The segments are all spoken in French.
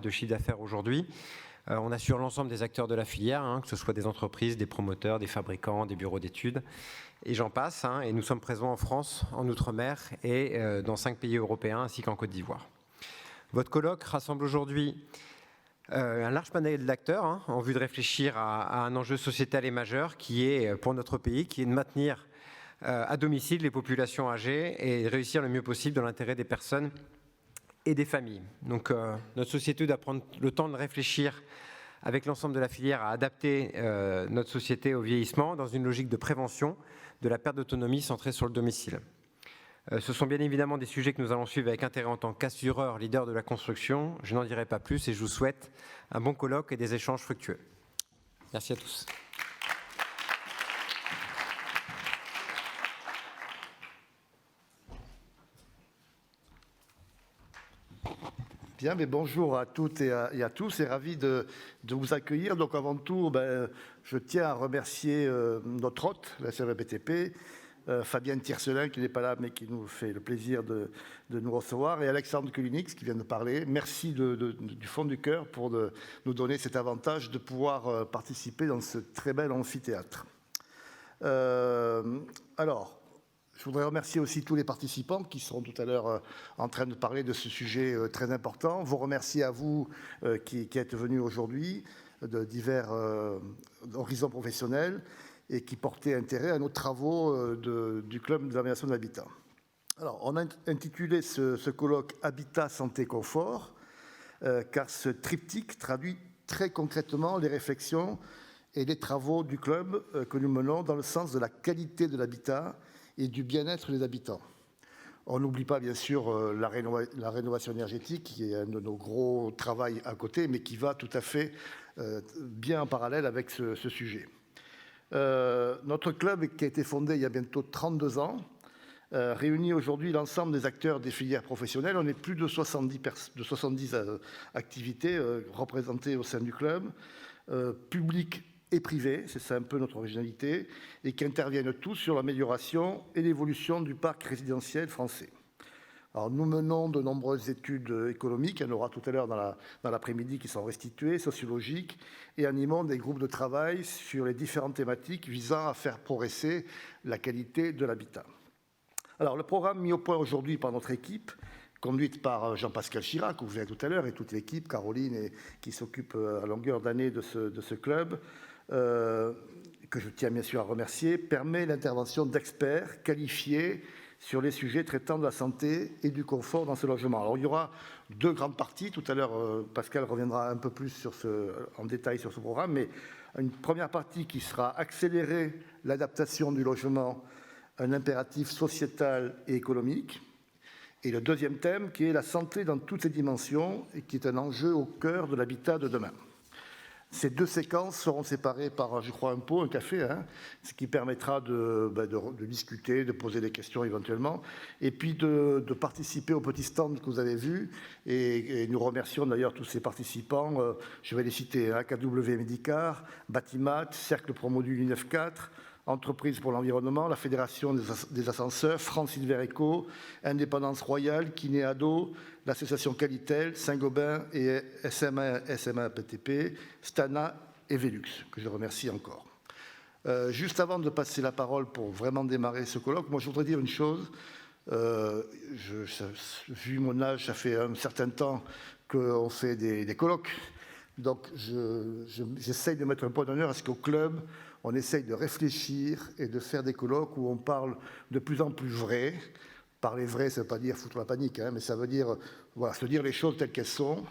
de chiffre d'affaires aujourd'hui. On assure l'ensemble des acteurs de la filière, que ce soit des entreprises, des promoteurs, des fabricants, des bureaux d'études, et j'en passe. Et nous sommes présents en France, en Outre-mer et dans 5 pays européens ainsi qu'en Côte d'Ivoire. Votre colloque rassemble aujourd'hui un large panel d'acteurs en vue de réfléchir à un enjeu sociétal et majeur qui est pour notre pays, qui est de maintenir à domicile les populations âgées et de réussir le mieux possible dans l'intérêt des personnes et des familles. Donc notre société doit prendre le temps de réfléchir avec l'ensemble de la filière à adapter notre société au vieillissement dans une logique de prévention de la perte d'autonomie centrée sur le domicile. Ce sont bien évidemment des sujets que nous allons suivre avec intérêt en tant qu'assureur, leader de la construction. Je n'en dirai pas plus et je vous souhaite un bon colloque et des échanges fructueux. Merci à tous. Bien, mais bonjour à toutes et à tous, et ravi de vous accueillir. Donc avant tout, je tiens à remercier notre hôte, la CEVA-BTP, Fabienne Tiercelin, qui n'est pas là, mais qui nous fait le plaisir de nous recevoir, et Alexandre Kulinix, qui vient de parler. Merci du fond du cœur pour nous donner cet avantage de pouvoir participer dans ce très bel amphithéâtre. Alors, je voudrais remercier aussi tous les participants qui seront tout à l'heure en train de parler de ce sujet très important. Vous remercier à vous qui êtes venus aujourd'hui de divers horizons professionnels et qui portaient intérêt à nos travaux du Club d'aménagement de l'habitat. Alors, on a intitulé ce colloque « Habitat, santé, confort » car ce triptyque traduit très concrètement les réflexions et les travaux du club que nous menons dans le sens de la qualité de l'habitat et du bien-être des habitants. On n'oublie pas bien sûr la rénovation énergétique, qui est un de nos gros travaux à côté, mais qui va tout à fait bien en parallèle avec ce sujet. Notre club, qui a été fondé il y a bientôt 32 ans, réunit aujourd'hui l'ensemble des acteurs des filières professionnelles. On est plus de 70 activités représentées au sein du club, publiques et privés, c'est ça un peu notre originalité, et qui interviennent tous sur l'amélioration et l'évolution du parc résidentiel français. Alors, nous menons de nombreuses études économiques, il y en aura tout à l'heure dans l'après-midi qui sont restituées, sociologiques, et animons des groupes de travail sur les différentes thématiques visant à faire progresser la qualité de l'habitat. Alors, le programme mis au point aujourd'hui par notre équipe, conduite par Jean-Pascal Chirac, que vous verrez tout à l'heure, et toute l'équipe, Caroline, qui s'occupe à longueur d'année de ce club, que je tiens bien sûr à remercier, permet l'intervention d'experts qualifiés sur les sujets traitant de la santé et du confort dans ce logement. Alors, il y aura deux grandes parties. Tout à l'heure, Pascal reviendra un peu plus en détail sur ce programme, mais une première partie qui sera accélérer l'adaptation du logement, un impératif sociétal et économique. Et le deuxième thème qui est la santé dans toutes ses dimensions et qui est un enjeu au cœur de l'habitat de demain. Ces deux séquences seront séparées par, je crois, un café, ce qui permettra de discuter, de poser des questions éventuellement, et puis de participer au petit stand que vous avez vu. Et nous remercions d'ailleurs tous ces participants. Je vais les citer, KW Medicar, Batimat, Cercle Promodule 9-4, Entreprise pour l'environnement, la Fédération des ascenseurs, France Silver-Eco, Indépendance Royale, Kinéado, l'association Qualitel, Saint-Gobain et SMA-PTP, Stana et Velux, que je remercie encore. Juste avant de passer la parole pour vraiment démarrer ce colloque, moi je voudrais dire une chose. Vu mon âge, ça fait un certain temps qu'on fait des colloques. Donc, j'essaye de mettre un point d'honneur à ce qu'au club, on essaye de réfléchir et de faire des colloques où on parle de plus en plus vrai. Parler vrai, ça ne veut pas dire foutre la panique, mais ça veut dire se dire les choses telles qu'elles sont.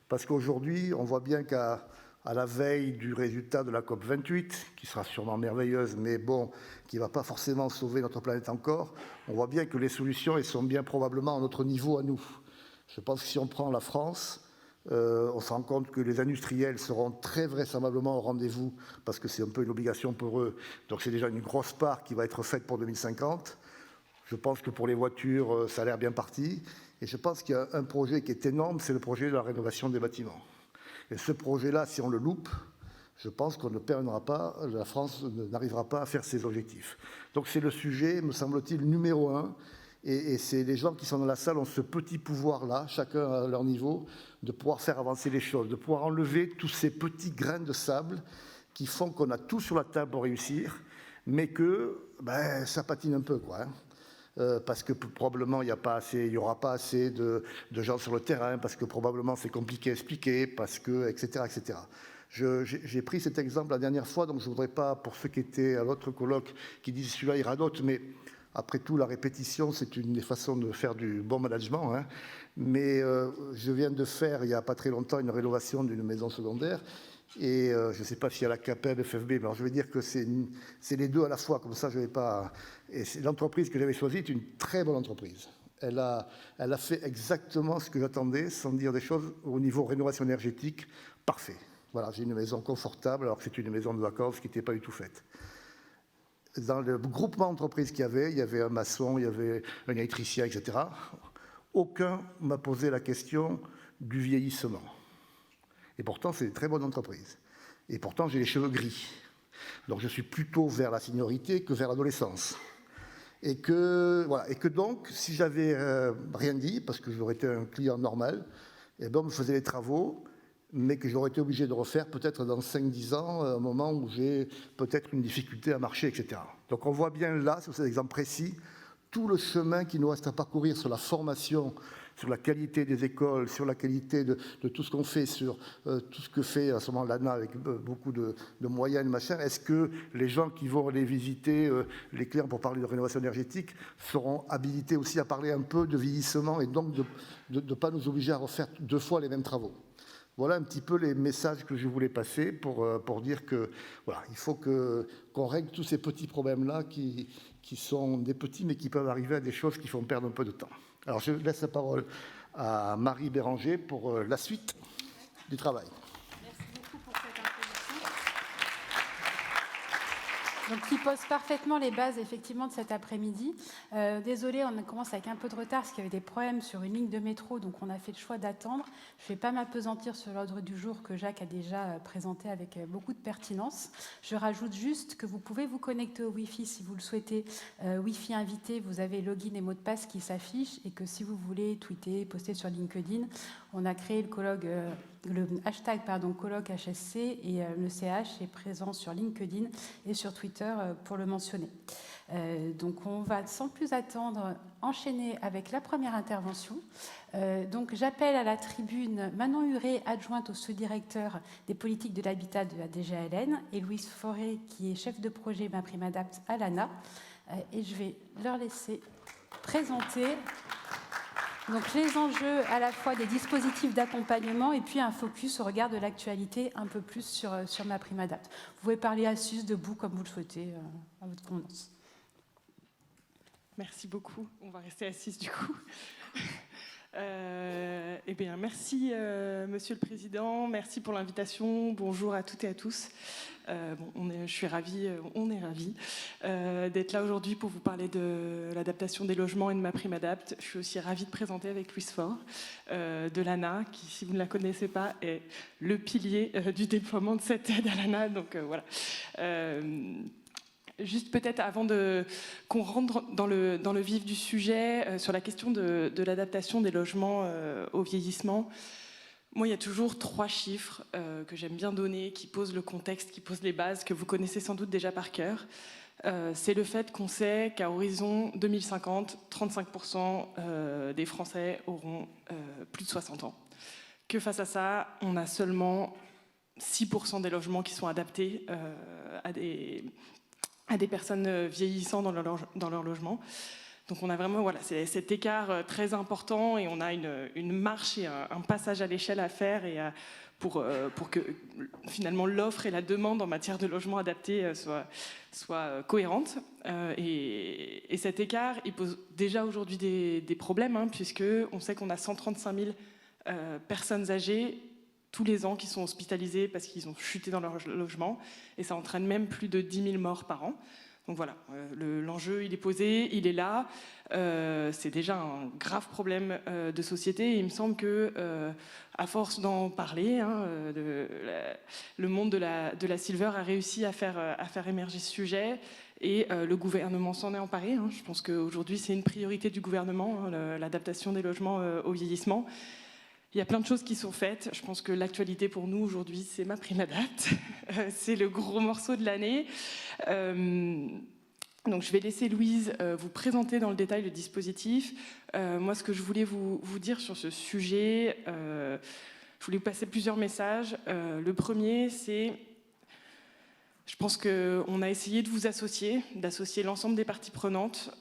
Parce qu'aujourd'hui, on voit bien qu'à la veille du résultat de la COP28, qui sera sûrement merveilleuse, mais bon, qui ne va pas forcément sauver notre planète encore, on voit bien que les solutions, elles sont bien probablement à notre niveau à nous. Je pense que si on prend la France, on se rend compte que les industriels seront très vraisemblablement au rendez-vous parce que c'est un peu une obligation pour eux. Donc c'est déjà une grosse part qui va être faite pour 2050. Je pense que pour les voitures, ça a l'air bien parti. Et je pense qu'il y a un projet qui est énorme, c'est le projet de la rénovation des bâtiments. Et ce projet-là, si on le loupe, je pense qu'on ne perdra pas, la France n'arrivera pas à faire ses objectifs. Donc c'est le sujet, me semble-t-il, numéro 1. Et c'est les gens qui sont dans la salle ont ce petit pouvoir-là, chacun à leur niveau, de pouvoir faire avancer les choses, de pouvoir enlever tous ces petits grains de sable qui font qu'on a tout sur la table pour réussir, mais que ça patine un peu, quoi. Parce que probablement il n'y aura pas assez de gens sur le terrain, parce que probablement c'est compliqué à expliquer, parce que, etc., etc. J'ai pris cet exemple la dernière fois, donc je ne voudrais pas, pour ceux qui étaient à l'autre colloque, qui disent celui-là ira d'autres, mais après tout, la répétition, c'est une des façons de faire du bon management. Hein. Mais je viens de faire, il n'y a pas très longtemps, une rénovation d'une maison secondaire. Et je ne sais pas s'il y a la CAPEB, FFB, mais alors je vais dire que c'est les deux à la fois, comme ça je ne vais pas... Et l'entreprise que j'avais choisie est une très bonne entreprise. Elle a fait exactement ce que j'attendais, sans dire des choses au niveau rénovation énergétique, parfait. Voilà, j'ai une maison confortable, alors que c'est une maison de vacances qui n'était pas du tout faite. Dans le groupement d'entreprises qu'il y avait un maçon, il y avait un électricien, etc. Aucun m'a posé la question du vieillissement. Et pourtant, c'est une très bonne entreprise. Et pourtant, j'ai les cheveux gris. Donc, je suis plutôt vers la seniorité que vers l'adolescence. Et que donc, si j'avais rien dit, parce que j'aurais été un client normal, on me faisait les travaux, mais que j'aurais été obligé de refaire peut-être dans 5-10 ans, à un moment où j'ai peut-être une difficulté à marcher, etc. Donc, on voit bien là, sur cet exemple précis, tout le chemin qui nous reste à parcourir sur la formation, sur la qualité des écoles, sur la qualité de tout ce qu'on fait, sur tout ce que fait à ce moment l'ANA avec beaucoup de moyens, machin. Est-ce que les gens qui vont aller visiter les clients pour parler de rénovation énergétique seront habilités aussi à parler un peu de vieillissement et donc de ne pas nous obliger à refaire 2 fois les mêmes travaux? Voilà un petit peu les messages que je voulais passer pour dire que voilà, il faut qu'on règle tous ces petits problèmes-là qui sont des petits mais qui peuvent arriver à des choses qui font perdre un peu de temps. Alors je laisse la parole à Marie Béranger pour la suite du travail. Merci beaucoup pour cette introduction. Donc, qui pose parfaitement les bases effectivement de cet après-midi. Désolée, on commence avec un peu de retard parce qu'il y avait des problèmes sur une ligne de métro, donc on a fait le choix d'attendre. Je ne vais pas m'appesantir sur l'ordre du jour que Jacques a déjà présenté avec beaucoup de pertinence. Je rajoute juste que vous pouvez vous connecter au Wi-Fi si vous le souhaitez. Wi-Fi invité, vous avez login et mot de passe qui s'affichent et que si vous voulez tweeter, poster sur LinkedIn, on a créé le hashtag colloque HSC et le CH est présent sur LinkedIn et sur Twitter pour le mentionner. Donc on va sans plus attendre enchaîner avec la première intervention. Donc j'appelle à la tribune Manon Huré, adjointe au sous-directeur des politiques de l'habitat de la DGALN, et Louise Forêt qui est chef de projet MaPrimeAdapt à l'ANA. Et je vais leur laisser présenter donc les enjeux à la fois des dispositifs d'accompagnement et puis un focus au regard de l'actualité un peu plus sur MaPrimeAdapt. Vous pouvez parler assis, debout, comme vous le souhaitez, à votre convenance. Merci beaucoup. On va rester assis du coup. Merci Monsieur le Président, merci pour l'invitation. Bonjour à toutes et à tous. Je suis ravie, on est ravis d'être là aujourd'hui pour vous parler de l'adaptation des logements et de MaPrimeAdapt. Je suis aussi ravie de présenter avec Louise Faure de l'ANA, qui, si vous ne la connaissez pas, est le pilier du déploiement de cette aide à l'ANA. Donc voilà. Juste peut-être avant qu'on rentre dans le vif du sujet, sur la question de l'adaptation des logements au vieillissement, moi il y a toujours 3 chiffres que j'aime bien donner, qui posent le contexte, qui posent les bases, que vous connaissez sans doute déjà par cœur. C'est le fait qu'on sait qu'à horizon 2050, 35% des Français auront plus de 60 ans. Que face à ça, on a seulement 6% des logements qui sont adaptés à des personnes vieillissant dans leur logement. Donc on a vraiment cet écart très important et on a une marche et un passage à l'échelle à faire pour que finalement l'offre et la demande en matière de logement adapté soient cohérentes. Et cet écart, il pose déjà aujourd'hui des problèmes, puisque on sait qu'on a 135 000 personnes âgées tous les ans qui sont hospitalisés parce qu'ils ont chuté dans leur logement, et ça entraîne même plus de 10 000 morts par an. Donc voilà, l'enjeu il est posé, il est là. C'est déjà un grave problème de société. Et il me semble que, à force d'en parler, le monde de la silver a réussi à faire émerger ce sujet. Et le gouvernement s'en est emparé. Je pense qu'aujourd'hui, c'est une priorité du gouvernement, l'adaptation des logements au vieillissement. Il y a plein de choses qui sont faites. Je pense que l'actualité pour nous aujourd'hui, c'est MaPrimeAdapt'. C'est le gros morceau de l'année. Donc je vais laisser Louise vous présenter dans le détail le dispositif. Moi, ce que je voulais vous dire sur ce sujet, je voulais vous passer plusieurs messages. Le premier, c'est... Je pense qu'on a essayé de vous associer, d'associer l'ensemble des parties prenantes,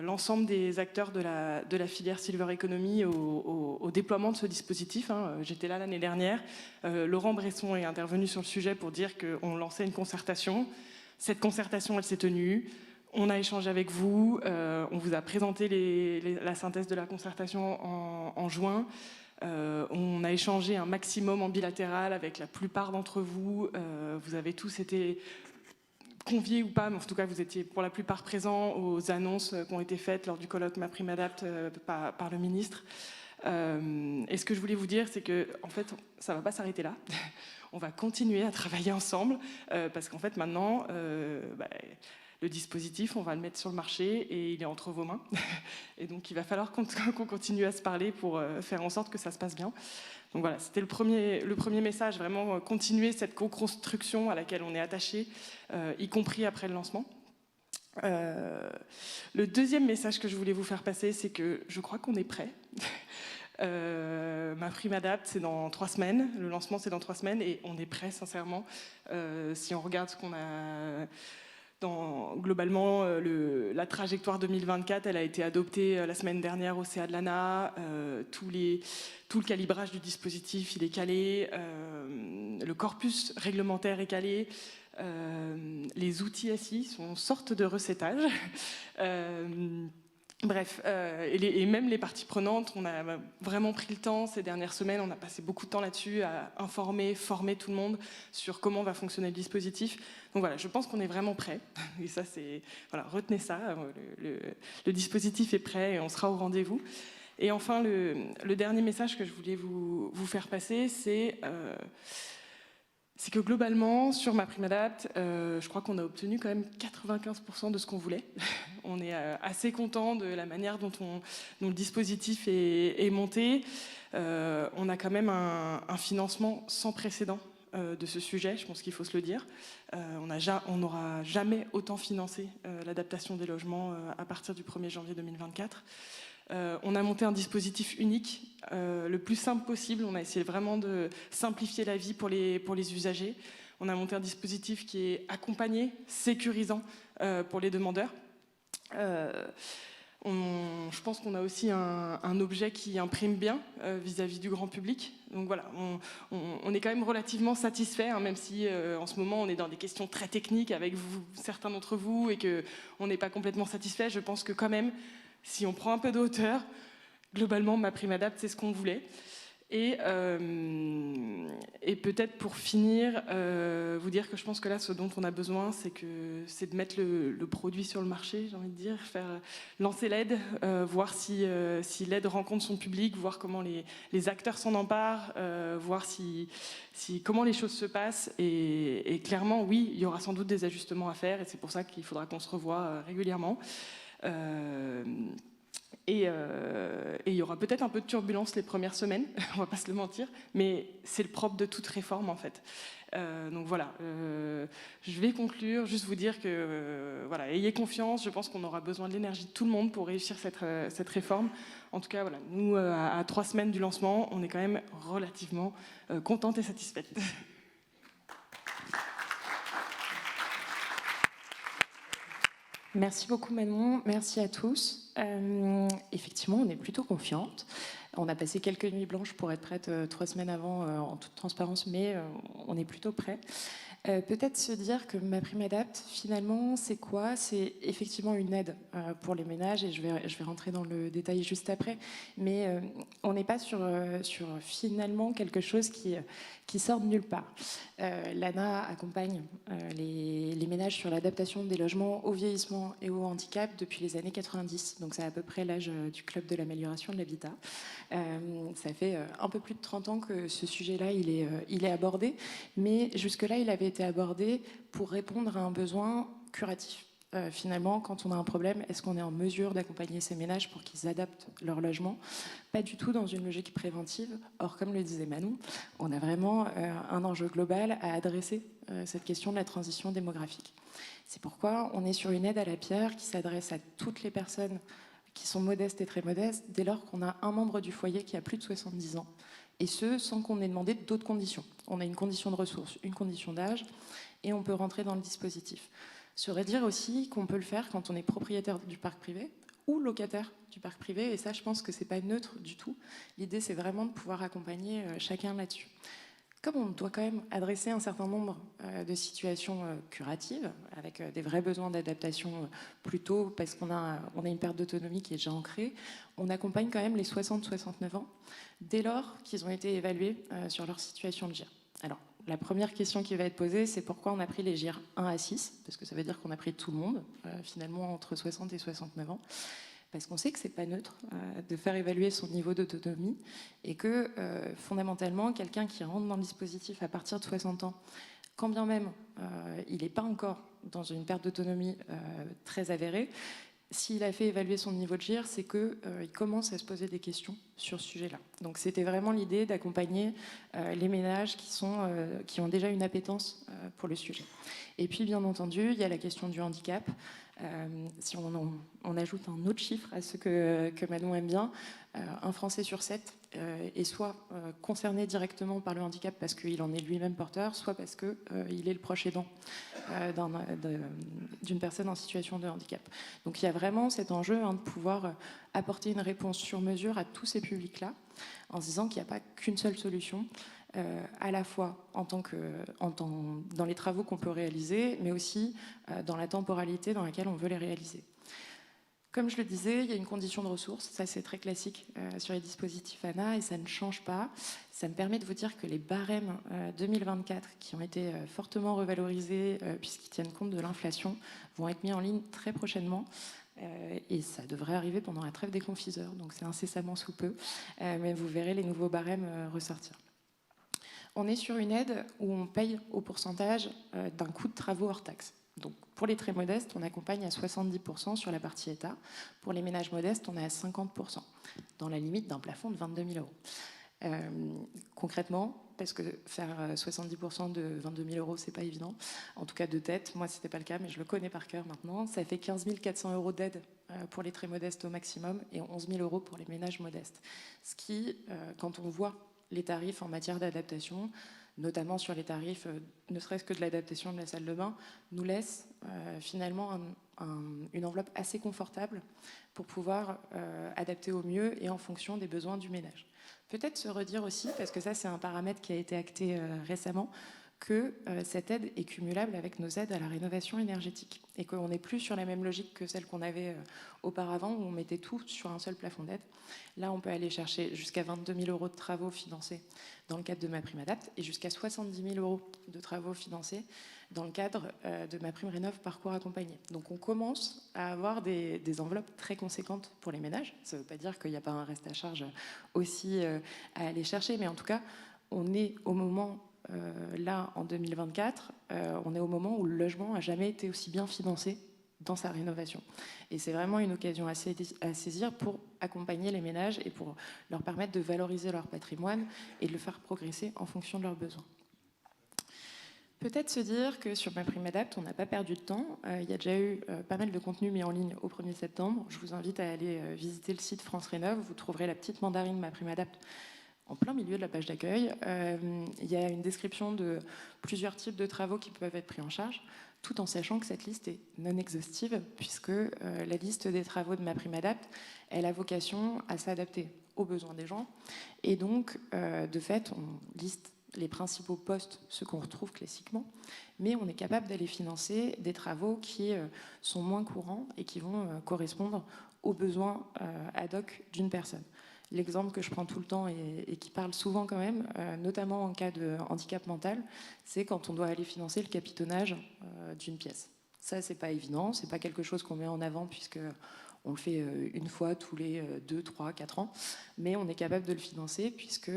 l'ensemble des acteurs de la filière Silver Economy au déploiement de ce dispositif. J'étais là l'année dernière. Laurent Bresson est intervenu sur le sujet pour dire qu'on lançait une concertation. Cette concertation, elle s'est tenue. On a échangé avec vous. On vous a présenté la synthèse de la concertation en juin. On a échangé un maximum en bilatéral avec la plupart d'entre vous. Vous avez tous été conviés ou pas, mais en tout cas vous étiez pour la plupart présents aux annonces qui ont été faites lors du colloque MaPrimeAdapt' par le ministre. Et ce que je voulais vous dire, c'est que en fait, ça ne va pas s'arrêter là. On va continuer à travailler ensemble parce qu'en fait maintenant, le dispositif, on va le mettre sur le marché et il est entre vos mains. Et donc, il va falloir qu'on continue à se parler pour faire en sorte que ça se passe bien. Donc voilà, c'était le premier message, vraiment continuer cette co-construction à laquelle on est attaché, y compris après le lancement. Le deuxième message que je voulais vous faire passer, c'est que je crois qu'on est prêt. MaPrimeAdapt', c'est dans 3 semaines. Le lancement, c'est dans 3 semaines et on est prêt, sincèrement. Si on regarde ce qu'on a... Globalement, la trajectoire 2024, elle a été adoptée la semaine dernière au CA de l'ANA. Tout le calibrage du dispositif, il est calé. Le corpus réglementaire est calé. Les outils SI sont sorte de recettage. Bref, et même les parties prenantes, on a vraiment pris le temps ces dernières semaines, on a passé beaucoup de temps là-dessus à informer, former tout le monde sur comment va fonctionner le dispositif. Donc voilà, je pense qu'on est vraiment prêt. Et ça, c'est... Voilà, retenez ça, le dispositif est prêt et on sera au rendez-vous. Et enfin, le dernier message que je voulais vous faire passer, c'est que globalement, sur MaPrimeAdapt', je crois qu'on a obtenu quand même 95% de ce qu'on voulait. On est assez content de la manière dont le dispositif est monté. On a quand même un financement sans précédent de ce sujet, je pense qu'il faut se le dire. On n'aura jamais autant financé l'adaptation des logements à partir du 1er janvier 2024. On a monté un dispositif unique, le plus simple possible. On a essayé vraiment de simplifier la vie pour les usagers. On a monté un dispositif qui est accompagné, sécurisant pour les demandeurs. Je pense qu'on a aussi un objet qui imprime bien vis-à-vis du grand public. Donc voilà, on est quand même relativement satisfait, même si en ce moment on est dans des questions très techniques avec certains d'entre vous et qu'on n'est pas complètement satisfait. Je pense que quand même, si on prend un peu de hauteur, globalement, MaPrimeAdapt', c'est ce qu'on voulait. Et peut-être pour finir, vous dire que je pense que là, ce dont on a besoin, c'est de mettre le produit sur le marché, j'ai envie de dire, lancer l'aide, voir si l'aide rencontre son public, voir comment les acteurs s'en emparent, voir comment les choses se passent. Et clairement, oui, il y aura sans doute des ajustements à faire, et c'est pour ça qu'il faudra qu'on se revoie régulièrement. Et il y aura peut-être un peu de turbulence les premières semaines, on va pas se le mentir, mais c'est le propre de toute réforme en fait. Donc voilà, je vais conclure, juste vous dire que voilà, ayez confiance, je pense qu'on aura besoin de l'énergie de tout le monde pour réussir cette réforme. En tout cas, voilà, nous, à 3 semaines du lancement, on est quand même relativement contentes et satisfaites. Merci beaucoup Manon, merci à tous. Effectivement, on est plutôt confiante. On a passé quelques nuits blanches pour être prête 3 semaines avant, en toute transparence, mais on est plutôt prêt. Peut-être se dire que MaPrimeAdapt, finalement, c'est quoi? C'est effectivement une aide pour les ménages, et je vais rentrer dans le détail juste après, mais on n'est pas sur finalement quelque chose qui sort de nulle part. L'ANA accompagne les ménages sur l'adaptation des logements au vieillissement et au handicap depuis les années 90, donc c'est à peu près l'âge du club de l'amélioration de l'habitat. Ça fait un peu plus de 30 ans que ce sujet-là il est abordé, mais jusque-là il avait été abordé pour répondre à un besoin curatif. Finalement, quand on a un problème, est-ce qu'on est en mesure d'accompagner ces ménages pour qu'ils adaptent leur logement? Pas du tout dans une logique préventive. Or, comme le disait Manon, on a vraiment un enjeu global à adresser cette question de la transition démographique. C'est pourquoi on est sur une aide à la pierre qui s'adresse à toutes les personnes qui sont modestes et très modestes, dès lors qu'on a un membre du foyer qui a plus de 70 ans, et ce, sans qu'on ait demandé d'autres conditions. On a une condition de ressources, une condition d'âge, et on peut rentrer dans le dispositif. Serait dire aussi qu'on peut le faire quand on est propriétaire du parc privé ou locataire du parc privé, et ça, je pense que c'est pas neutre du tout. L'idée, c'est vraiment de pouvoir accompagner chacun là-dessus. Comme on doit quand même adresser un certain nombre de situations curatives, avec des vrais besoins d'adaptation plus tôt, parce qu'on a une perte d'autonomie qui est déjà ancrée, on accompagne quand même les 60-69 ans, dès lors qu'ils ont été évalués sur leur situation de GIR. Alors, la première question qui va être posée, c'est pourquoi on a pris les GIR 1 à 6, parce que ça veut dire qu'on a pris tout le monde, finalement entre 60 et 69 ans, parce qu'on sait que c'est pas neutre de faire évaluer son niveau d'autonomie, et que fondamentalement, quelqu'un qui rentre dans le dispositif à partir de 60 ans, quand bien même il n'est pas encore dans une perte d'autonomie très avérée, s'il a fait évaluer son niveau de GIR, c'est qu'il commence à se poser des questions sur ce sujet-là. Donc c'était vraiment l'idée d'accompagner les ménages qui ont déjà une appétence pour le sujet. Et puis bien entendu, il y a la question du handicap. Si on ajoute un autre chiffre à ce que Manon aime bien, un Français sur 7 est soit concerné directement par le handicap parce qu'il en est lui-même porteur, soit parce qu'il est le proche aidant d'une personne en situation de handicap. Donc il y a vraiment cet enjeu de pouvoir apporter une réponse sur mesure à tous ces publics-là, en se disant qu'il n'y a pas qu'une seule solution, à la fois dans les travaux qu'on peut réaliser, mais aussi dans la temporalité dans laquelle on veut les réaliser. Comme je le disais, il y a une condition de ressources, ça c'est très classique sur les dispositifs ANA et ça ne change pas. Ça me permet de vous dire que les barèmes 2024 qui ont été fortement revalorisés puisqu'ils tiennent compte de l'inflation vont être mis en ligne très prochainement. Et ça devrait arriver pendant la trêve des confiseurs, donc c'est incessamment sous peu, mais vous verrez les nouveaux barèmes ressortir. On est sur une aide où on paye au pourcentage d'un coût de travaux hors taxe. Donc, pour les très modestes, on accompagne à 70% sur la partie État. Pour les ménages modestes, on est à 50%, dans la limite d'un plafond de 22 000 euros. Concrètement, parce que faire 70% de 22 000 euros, c'est pas évident. En tout cas, de tête, moi, c'était pas le cas, mais je le connais par cœur maintenant. Ça fait 15 400 euros d'aide pour les très modestes au maximum et 11 000 euros pour les ménages modestes. Ce qui, quand on voit les tarifs en matière d'adaptation, notamment sur les tarifs, ne serait-ce que de l'adaptation de la salle de bain, nous laisse finalement une enveloppe assez confortable pour pouvoir adapter au mieux et en fonction des besoins du ménage. Peut-être se redire aussi, parce que ça c'est un paramètre qui a été acté récemment, que cette aide est cumulable avec nos aides à la rénovation énergétique et qu'on n'est plus sur la même logique que celle qu'on avait auparavant où on mettait tout sur un seul plafond d'aide. Là, on peut aller chercher jusqu'à 22 000 euros de travaux financés dans le cadre de MaPrimeAdapt et jusqu'à 70 000 euros de travaux financés dans le cadre de MaPrimeRénov' parcours accompagné. Donc on commence à avoir des enveloppes très conséquentes pour les ménages. Ça ne veut pas dire qu'il n'y a pas un reste à charge aussi à aller chercher, mais en tout cas, on est au moment... là, en 2024, on est au moment où le logement n'a jamais été aussi bien financé dans sa rénovation. Et c'est vraiment une occasion à saisir pour accompagner les ménages et pour leur permettre de valoriser leur patrimoine et de le faire progresser en fonction de leurs besoins. Peut-être se dire que sur MaPrimeAdapt, on n'a pas perdu de temps. Il y a déjà eu pas mal de contenu mis en ligne au 1er septembre. Je vous invite à aller visiter le site France Rénov'. Vous trouverez la petite mandarine MaPrimeAdapt en plein milieu de la page d'accueil. Il y a une description de plusieurs types de travaux qui peuvent être pris en charge, tout en sachant que cette liste est non exhaustive, puisque la liste des travaux de MaPrimeAdapt, elle a vocation à s'adapter aux besoins des gens. Et donc, de fait, on liste les principaux postes, ceux qu'on retrouve classiquement, mais on est capable d'aller financer des travaux qui sont moins courants et qui vont correspondre aux besoins ad hoc d'une personne. L'exemple que je prends tout le temps et qui parle souvent quand même, notamment en cas de handicap mental, c'est quand on doit aller financer le capitonnage d'une pièce. Ça, c'est pas évident, c'est pas quelque chose qu'on met en avant puisque on le fait une fois tous les 2, 3, 4 ans, mais on est capable de le financer puisque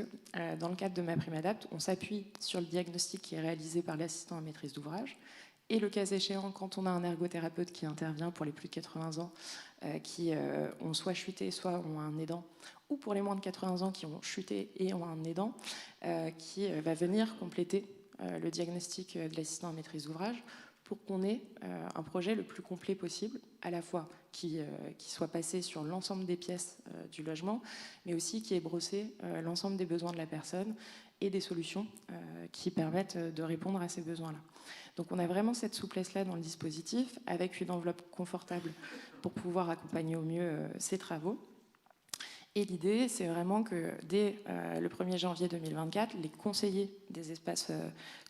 dans le cadre de MaPrimeAdapt, on s'appuie sur le diagnostic qui est réalisé par l'assistant à maîtrise d'ouvrage et le cas échéant, quand on a un ergothérapeute qui intervient pour les plus de 80 ans, qui ont soit chuté, soit ont un aidant, ou pour les moins de 80 ans qui ont chuté et ont un aidant, qui va venir compléter le diagnostic de l'assistant à maîtrise d'ouvrage pour qu'on ait un projet le plus complet possible, à la fois qui soit passé sur l'ensemble des pièces du logement, mais aussi qui ait brossé l'ensemble des besoins de la personne et des solutions qui permettent de répondre à ces besoins-là. Donc on a vraiment cette souplesse-là dans le dispositif, avec une enveloppe confortable pour pouvoir accompagner au mieux ces travaux. Et l'idée, c'est vraiment que dès le 1er janvier 2024, les conseillers des espaces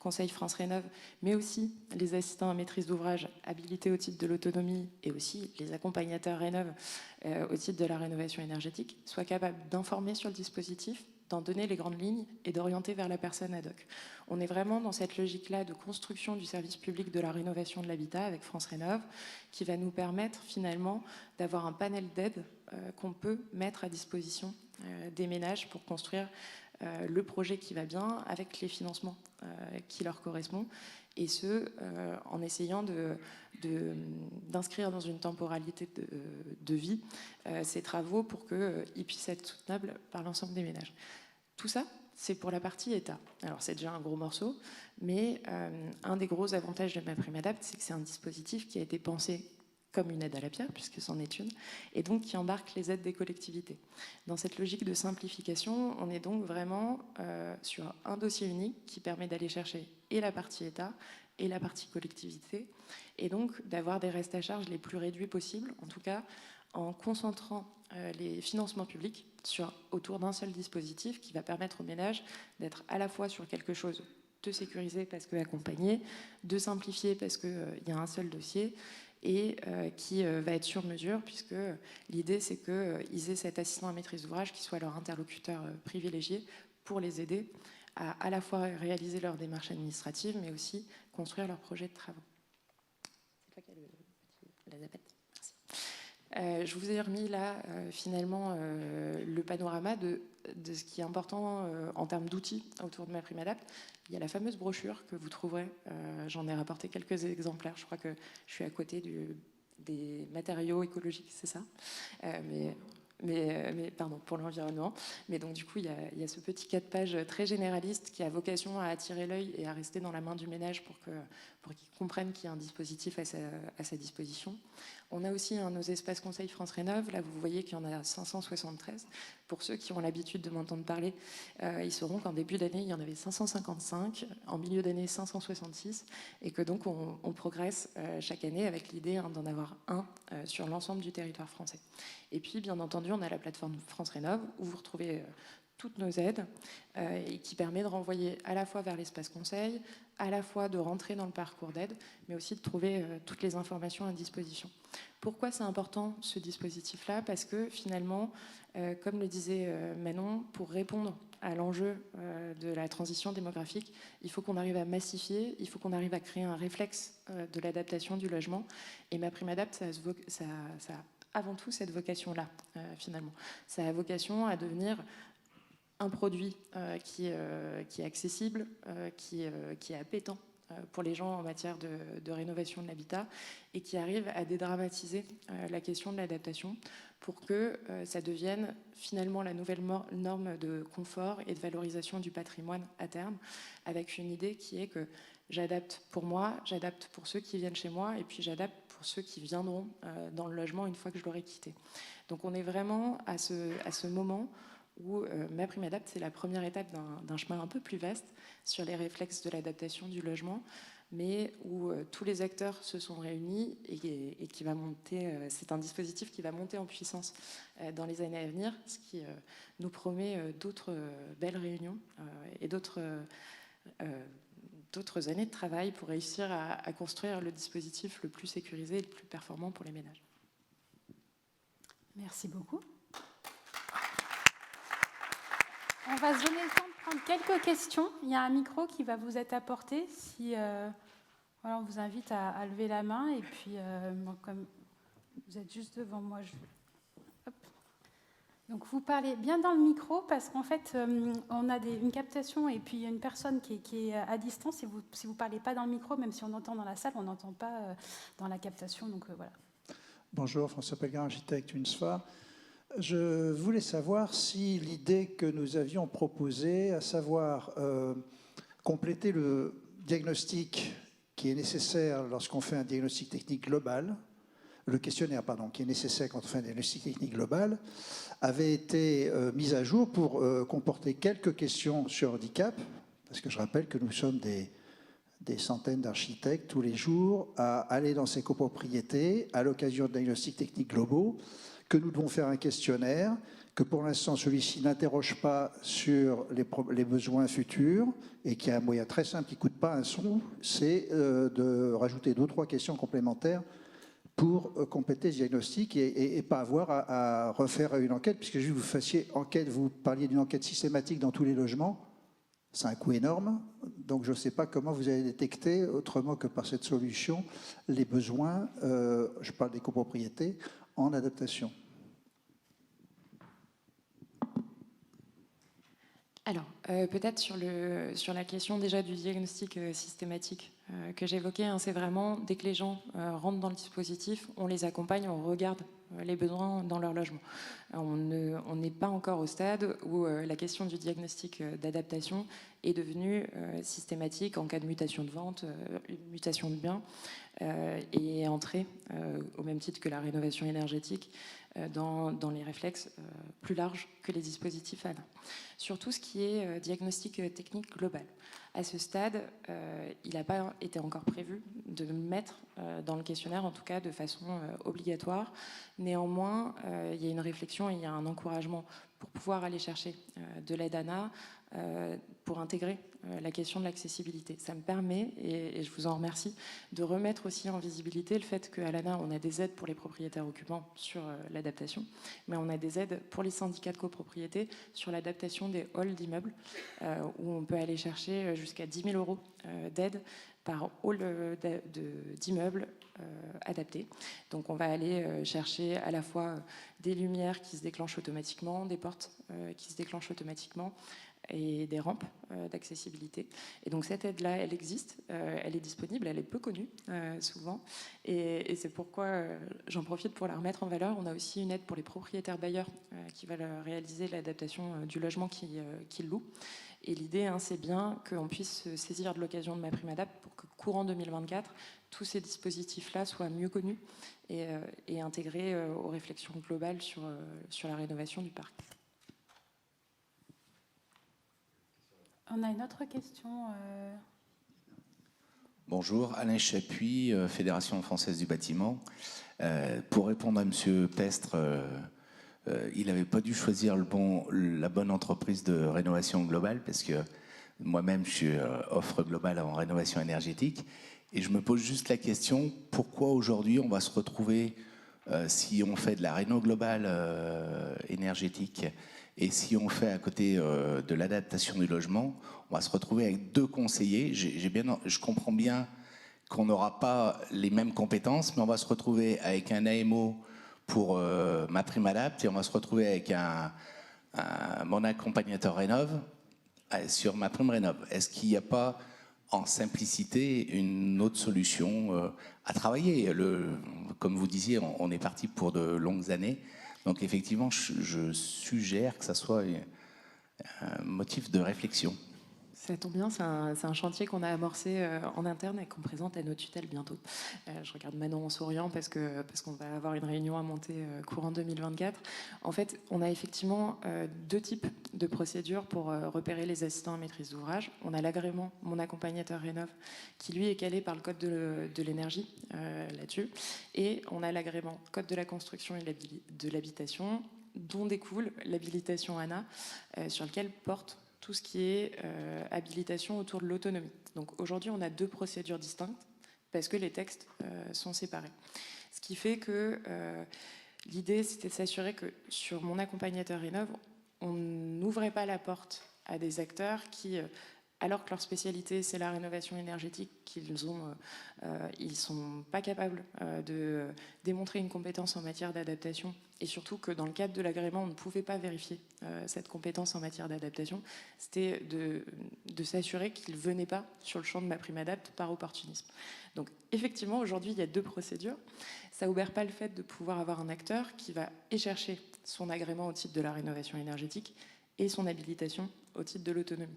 Conseil France Rénov, mais aussi les assistants à maîtrise d'ouvrage habilités au titre de l'autonomie et aussi les accompagnateurs Rénov au titre de la rénovation énergétique, soient capables d'informer sur le dispositif, d'en donner les grandes lignes et d'orienter vers la personne ad hoc. On est vraiment dans cette logique-là de construction du service public de la rénovation de l'habitat avec France Rénov, qui va nous permettre finalement d'avoir un panel d'aide qu'on peut mettre à disposition des ménages pour construire le projet qui va bien avec les financements qui leur correspondent, et ce, en essayant d'inscrire dans une temporalité de vie ces travaux pour qu'ils puissent être soutenables par l'ensemble des ménages. Tout ça, c'est pour la partie État. Alors c'est déjà un gros morceau, mais un des gros avantages de MaPrimeAdapt, c'est que c'est un dispositif qui a été pensé comme une aide à la pierre, puisque c'en est une, et donc qui embarque les aides des collectivités. Dans cette logique de simplification, on est donc vraiment sur un dossier unique qui permet d'aller chercher et la partie État et la partie collectivité, et donc d'avoir des restes à charge les plus réduits possibles, en tout cas en concentrant les financements publics autour d'un seul dispositif qui va permettre aux ménages d'être à la fois sur quelque chose de sécurisé parce que accompagné, de simplifié parce qu'il y a un seul dossier, et qui va être sur mesure, puisque l'idée c'est qu'ils aient cet assistant à maîtrise d'ouvrage qui soit leur interlocuteur privilégié pour les aider à la fois réaliser leurs démarches administratives, mais aussi construire leurs projets de travaux. C'est toi qui as la zapette. Merci. Je vous ai remis là finalement le panorama de ce qui est important en termes d'outils autour de MaPrimeAdapt. Il y a la fameuse brochure que vous trouverez, j'en ai rapporté quelques exemplaires, je crois que je suis à côté des matériaux écologiques, c'est ça, mais pardon, pour l'environnement. Mais donc du coup, il y a ce petit 4 pages très généraliste qui a vocation à attirer l'œil et à rester dans la main du ménage pour qu'ils comprennent qu'il y a un dispositif à sa disposition. On a aussi nos espaces Conseil France Rénov. Là, vous voyez qu'il y en a 573. Pour ceux qui ont l'habitude de m'entendre parler, ils sauront qu'en début d'année, il y en avait 555, en milieu d'année 566, et que donc on progresse chaque année avec l'idée d'en avoir un sur l'ensemble du territoire français. Et puis, bien entendu, on a la plateforme France Rénov, où vous retrouvez toutes nos aides, et qui permet de renvoyer à la fois vers l'espace conseil, à la fois de rentrer dans le parcours d'aide, mais aussi de trouver toutes les informations à disposition. Pourquoi c'est important ce dispositif-là? Parce que finalement, comme le disait Manon, pour répondre à l'enjeu de la transition démographique, il faut qu'on arrive à massifier, il faut qu'on arrive à créer un réflexe de l'adaptation du logement. Et MaPrimeAdapt, ça a avant tout cette vocation-là, finalement. Ça a vocation à devenir un produit qui est accessible, qui est appétant pour les gens en matière de rénovation de l'habitat, et qui arrive à dédramatiser la question de l'adaptation pour que ça devienne finalement la nouvelle norme de confort et de valorisation du patrimoine à terme, avec une idée qui est que j'adapte pour moi, j'adapte pour ceux qui viennent chez moi, et puis j'adapte pour ceux qui viendront dans le logement une fois que je l'aurai quitté. Donc on est vraiment à ce moment où MaPrimeAdapt, c'est la première étape d'un chemin un peu plus vaste sur les réflexes de l'adaptation du logement, mais où tous les acteurs se sont réunis et qui va monter, c'est un dispositif qui va monter en puissance dans les années à venir, ce qui nous promet d'autres belles réunions et d'autres d'autres années de travail pour réussir à construire le dispositif le plus sécurisé et le plus performant pour les ménages. Merci beaucoup. On va se donner le temps de prendre quelques questions. Il y a un micro qui va vous être apporté. Si, voilà, on vous invite à lever la main. Et puis, moi, comme vous êtes juste devant moi, hop. Donc, vous parlez bien dans le micro parce qu'en fait, on a une captation et puis une personne qui est à distance. Et si vous ne parlez pas dans le micro, même si on entend dans la salle, on n'entend pas dans la captation. Donc, voilà. Bonjour, François Pellegrin, architecte UNSFA. Je voulais savoir si l'idée que nous avions proposée, à savoir compléter le diagnostic qui est nécessaire lorsqu'on fait un diagnostic technique global, le questionnaire, pardon, qui est nécessaire quand on fait un diagnostic technique global, avait été mise à jour pour comporter quelques questions sur handicap, parce que je rappelle que nous sommes des centaines d'architectes tous les jours à aller dans ces copropriétés à l'occasion de diagnostics techniques globaux, que nous devons faire un questionnaire, que pour l'instant celui-ci n'interroge pas sur les besoins futurs et qui a un moyen très simple qui ne coûte pas un son, c'est de rajouter 2 ou 3 questions complémentaires pour compléter ce diagnostic et pas avoir à refaire une enquête, puisque juste vous fassiez enquête, vous parliez d'une enquête systématique dans tous les logements. C'est un coût énorme, donc je ne sais pas comment vous allez détecter, autrement que par cette solution, les besoins, je parle des copropriétés, en adaptation. Alors, peut-être sur la question déjà du diagnostic systématique que j'évoquais, hein, c'est vraiment, dès que les gens rentrent dans le dispositif, on les accompagne, on regarde les besoins dans leur logement. On n'est pas encore au stade où la question du diagnostic d'adaptation est devenue systématique en cas de mutation de vente, mutation de biens, et est entrée, au même titre que la rénovation énergétique, dans les réflexes plus larges que les dispositifs ANA. Sur tout ce qui est diagnostic technique global. À ce stade, il n'a pas été encore prévu de mettre dans le questionnaire, en tout cas de façon obligatoire. Néanmoins, il y a une réflexion et il y a un encouragement pour pouvoir aller chercher de l'aide ANA pour intégrer la question de l'accessibilité. Ça me permet, et je vous en remercie, de remettre aussi en visibilité le fait qu'à l'ANA, on a des aides pour les propriétaires occupants sur l'adaptation, mais on a des aides pour les syndicats de copropriété sur l'adaptation des halls d'immeubles, où on peut aller chercher jusqu'à 10 000 € d'aide par hall d'immeubles adaptés. Donc on va aller chercher à la fois des lumières qui se déclenchent automatiquement, des portes qui se déclenchent automatiquement, et des rampes d'accessibilité. Et donc cette aide-là, elle existe, elle est disponible, elle est peu connue souvent, et c'est pourquoi j'en profite pour la remettre en valeur. On a aussi une aide pour les propriétaires bailleurs qui veulent réaliser l'adaptation du logement qu'ils louent. Et l'idée, c'est bien qu'on puisse se saisir de l'occasion de MaPrimeAdapt pour que courant 2024, tous ces dispositifs-là soient mieux connus et intégrés aux réflexions globales sur la rénovation du parc. On a une autre question. Bonjour, Alain Chapuis, Fédération française du bâtiment. Pour répondre à M. Pestre, il n'avait pas dû choisir la bonne entreprise de rénovation globale, parce que moi-même, je suis offre globale en rénovation énergétique. Et je me pose juste la question, pourquoi aujourd'hui on va se retrouver, si on fait de la réno globale énergétique, et si on fait à côté de l'adaptation du logement, on va se retrouver avec 2 conseillers. Je comprends bien qu'on n'aura pas les mêmes compétences, mais on va se retrouver avec un AMO pour MaPrimeAdapt et on va se retrouver avec mon accompagnateur Rénov sur MaPrimeRénov. Est-ce qu'il n'y a pas en simplicité une autre solution à travailler? Comme vous disiez, on est parti pour de longues années. Donc effectivement, je suggère que ça soit un motif de réflexion. Ça tombe bien, c'est un chantier qu'on a amorcé en interne et qu'on présente à nos tutelles bientôt. Je regarde Manon en souriant parce qu'on va avoir une réunion à monter courant 2024. En fait, on a effectivement 2 types de procédures pour repérer les assistants à maîtrise d'ouvrage. On a l'agrément Mon accompagnateur Rénov, qui lui est calé par le code de l'énergie là-dessus. Et on a l'agrément Code de la construction et de l'habitation, dont découle l'habilitation ANA, sur lequel porte tout ce qui est habilitation autour de l'autonomie. Donc aujourd'hui, on a 2 procédures distinctes parce que les textes sont séparés. Ce qui fait que l'idée, c'était de s'assurer que sur mon accompagnateur Rénov', on n'ouvrait pas la porte à des acteurs qui, alors que leur spécialité c'est la rénovation énergétique, ils ne sont pas capables de démontrer une compétence en matière d'adaptation, et surtout que dans le cadre de l'agrément, on ne pouvait pas vérifier cette compétence en matière d'adaptation. C'était de s'assurer qu'ils ne venaient pas sur le champ de MaPrimeAdapt par opportunisme. Donc effectivement, aujourd'hui, il y a 2 procédures. Ça n'obère pas le fait de pouvoir avoir un acteur qui va chercher son agrément au titre de la rénovation énergétique et son habilitation au titre de l'autonomie.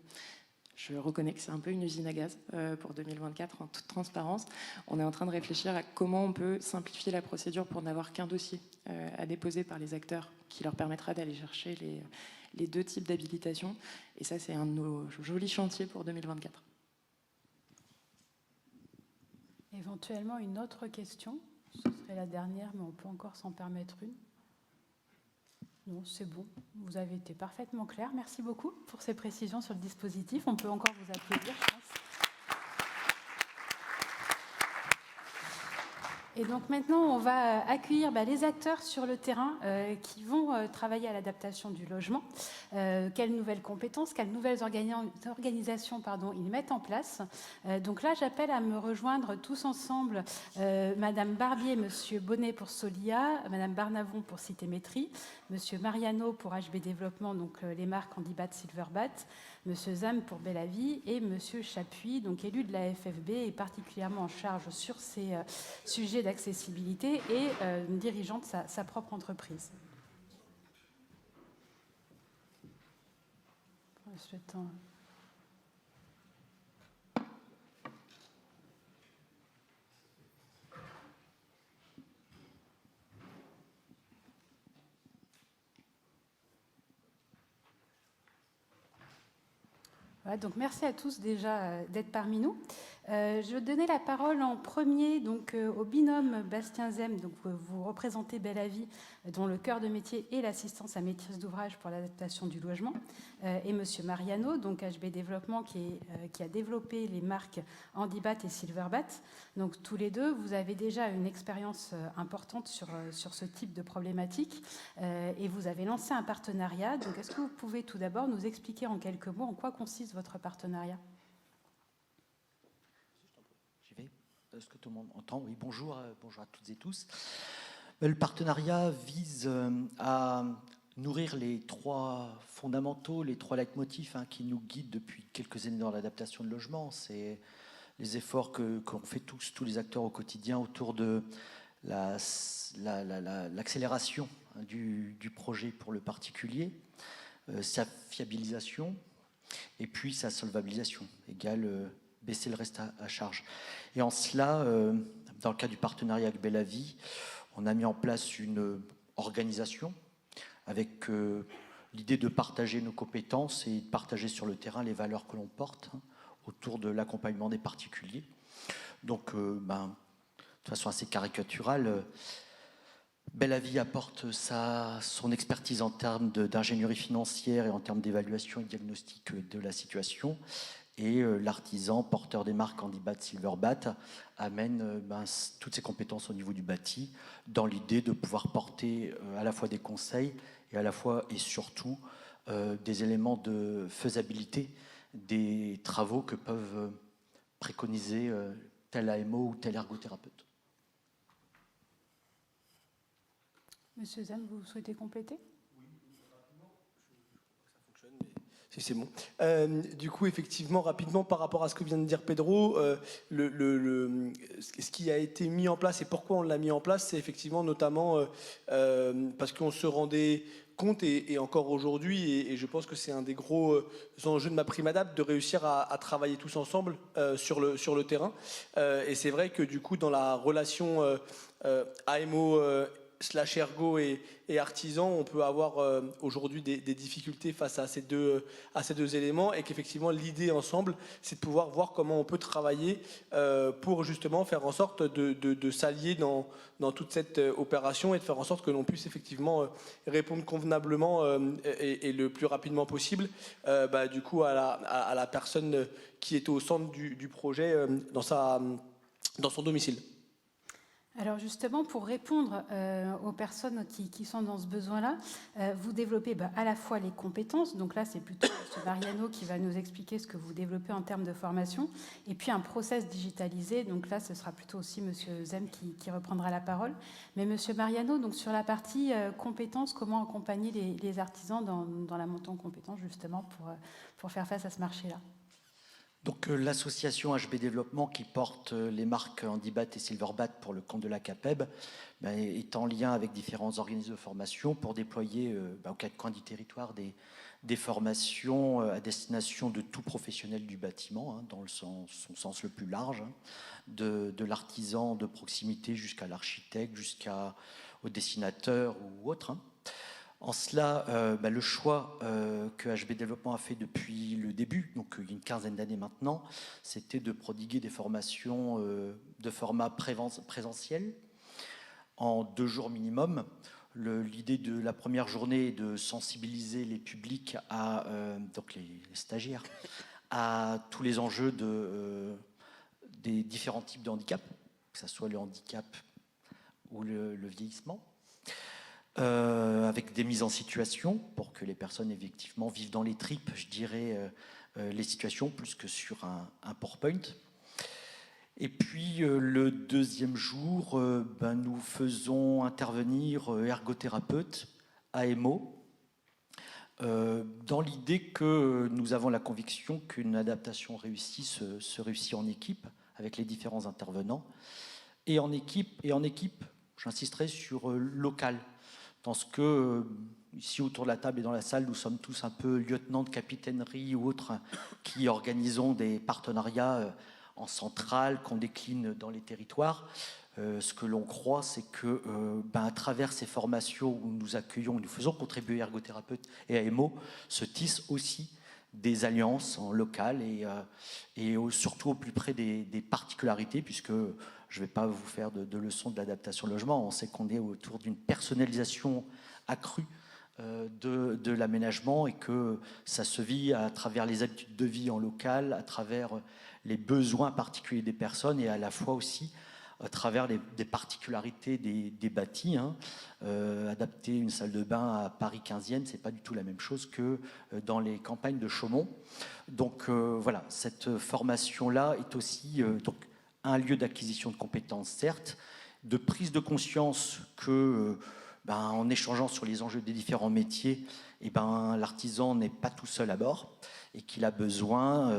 Je reconnais que c'est un peu une usine à gaz pour 2024, en toute transparence. On est en train de réfléchir à comment on peut simplifier la procédure pour n'avoir qu'un dossier à déposer par les acteurs qui leur permettra d'aller chercher les 2 types d'habilitation. Et ça, c'est un de nos jolis chantiers pour 2024. Éventuellement, une autre question. Ce serait la dernière, mais on peut encore s'en permettre une. Non, c'est bon. Vous avez été parfaitement clair. Merci beaucoup pour ces précisions sur le dispositif. On peut encore vous applaudir, je pense. Et donc maintenant, on va accueillir les acteurs sur le terrain qui vont travailler à l'adaptation du logement. Quelles nouvelles compétences, quelles nouvelles organisations ils mettent en place. Donc là, j'appelle à me rejoindre tous ensemble Madame Barbier, Monsieur Bonnet pour Solia, Madame Barnavon pour Citémétrie, Monsieur Mariano pour HB Développement, donc les marques Handibat, Silverbat, Monsieur Zam pour Bellavie et Monsieur Chapuis, donc élu de la FFB et particulièrement en charge sur ces sujets d'accessibilité et dirigeant de sa propre entreprise. Le temps. Voilà, donc merci à tous déjà d'être parmi nous. Je vais donner la parole en premier donc, au binôme Bastien Zem, donc vous représentez Bellavie, dont le cœur de métier est l'assistance à maîtrise d'ouvrage pour l'adaptation du logement, et Monsieur Mariano, donc HB Développement, qui a développé les marques Handibat et Silverbat. Donc tous les deux, vous avez déjà une expérience importante sur ce type de problématique, et vous avez lancé un partenariat. Donc est-ce que vous pouvez tout d'abord nous expliquer en quelques mots en quoi consiste votre partenariat ? Est-ce que tout le monde entend? Oui, bonjour à toutes et tous. Le partenariat vise à nourrir les 3 fondamentaux, les 3 leitmotifs qui nous guident depuis quelques années dans l'adaptation de logement. C'est les efforts qu'ont fait tous les acteurs au quotidien autour de l'accélération du projet pour le particulier, sa fiabilisation et puis sa solvabilisation, égale baisser le reste à charge. Et en cela, dans le cadre du partenariat avec Bellavie, on a mis en place une organisation avec l'idée de partager nos compétences et de partager sur le terrain les valeurs que l'on porte autour de l'accompagnement des particuliers. Donc, de façon assez caricaturale, Bellavie apporte son expertise en termes d'ingénierie financière et en termes d'évaluation et de diagnostic de la situation. Et l'artisan, porteur des marques Handibat, Silverbat, amène toutes ses compétences au niveau du bâti, dans l'idée de pouvoir porter à la fois des conseils et à la fois et surtout des éléments de faisabilité des travaux que peuvent préconiser tel AMO ou tel ergothérapeute. Monsieur Zam, vous souhaitez compléter ? Si c'est bon. Du coup, effectivement, rapidement, par rapport à ce que vient de dire Pedro, ce qui a été mis en place et pourquoi on l'a mis en place, c'est effectivement notamment parce qu'on se rendait compte, et encore aujourd'hui, et je pense que c'est un des gros enjeux de MaPrimeAdapt, de réussir à travailler tous ensemble sur le terrain. Et c'est vrai que du coup, dans la relation AMO slash ergo et artisan, on peut avoir aujourd'hui des difficultés face à ces deux éléments, et qu'effectivement l'idée ensemble, c'est de pouvoir voir comment on peut travailler pour justement faire en sorte de s'allier dans toute cette opération, et de faire en sorte que l'on puisse effectivement répondre convenablement et le plus rapidement possible du coup à la personne qui est au centre du projet dans son domicile. Alors justement, pour répondre aux personnes qui sont dans ce besoin-là, vous développez à la fois les compétences, donc là c'est plutôt M. Mariano qui va nous expliquer ce que vous développez en termes de formation, et puis un process digitalisé, donc là ce sera plutôt aussi M. Zem qui reprendra la parole. Mais M. Mariano, donc sur la partie compétences, comment accompagner les artisans dans la montée en compétences justement pour faire face à ce marché-là? Donc l'association HB Développement, qui porte les marques Handibat et Silverbat pour le compte de la CAPEB, est en lien avec différents organismes de formation pour déployer aux quatre coins du territoire des formations à destination de tout professionnel du bâtiment, dans son sens le plus large, de l'artisan de proximité jusqu'à l'architecte, jusqu'au dessinateur ou autre. En cela, le choix que HB Développement a fait depuis le début, donc il y a une quinzaine d'années maintenant, c'était de prodiguer des formations de format présentiel en 2 jours minimum. L'idée de la première journée est de sensibiliser les publics, donc les stagiaires, à tous les enjeux des différents types de handicap, que ce soit le handicap ou le vieillissement. Avec des mises en situation pour que les personnes effectivement vivent dans les tripes, je dirais, les situations plus que sur un PowerPoint. Et puis le deuxième jour, nous faisons intervenir ergothérapeutes, AMO, dans l'idée que nous avons la conviction qu'une adaptation réussie se réussit en équipe avec les différents intervenants. Et en équipe, j'insisterai sur local. Dans ce que, ici autour de la table et dans la salle, nous sommes tous un peu lieutenants de capitainerie ou autres qui organisons des partenariats en centrale qu'on décline dans les territoires. Ce que l'on croit, c'est que à travers ces formations où nous accueillons, nous faisons contribuer ergothérapeutes et AMO, se tissent aussi des alliances en local et surtout au plus près des particularités, puisque je ne vais pas vous faire de leçons de l'adaptation logement. On sait qu'on est autour d'une personnalisation accrue de l'aménagement, et que ça se vit à travers les habitudes de vie en local, à travers les besoins particuliers des personnes, et à la fois aussi à travers des particularités des bâtis. Adapter une salle de bain à Paris 15e, c'est pas du tout la même chose que dans les campagnes de Chaumont. Donc voilà, cette formation-là est aussi un lieu d'acquisition de compétences, certes, de prise de conscience que, en échangeant sur les enjeux des différents métiers, l'artisan n'est pas tout seul à bord, et qu'il a besoin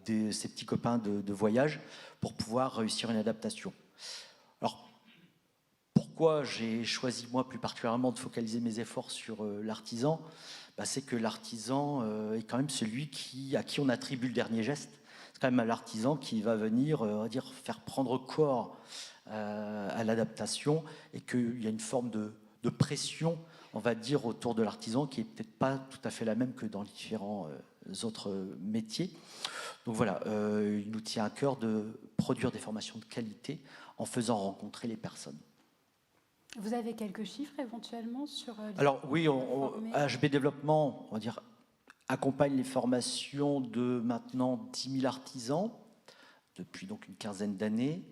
de ses petits copains de voyage pour pouvoir réussir une adaptation. Alors, pourquoi j'ai choisi, moi, plus particulièrement, de focaliser mes efforts sur l'artisan ? C'est que l'artisan est quand même celui à qui on attribue le dernier geste. C'est quand même à l'artisan qui va venir faire prendre corps à l'adaptation, et qu'il y a une forme de pression, on va dire, autour de l'artisan qui est peut-être pas tout à fait la même que dans les différents autres métiers. Donc voilà, il nous tient à cœur de produire des formations de qualité en faisant rencontrer les personnes. Vous avez quelques chiffres éventuellement sur... Alors oui, HB Développement, on va dire, accompagne les formations de maintenant 10 000 artisans depuis donc une quinzaine d'années.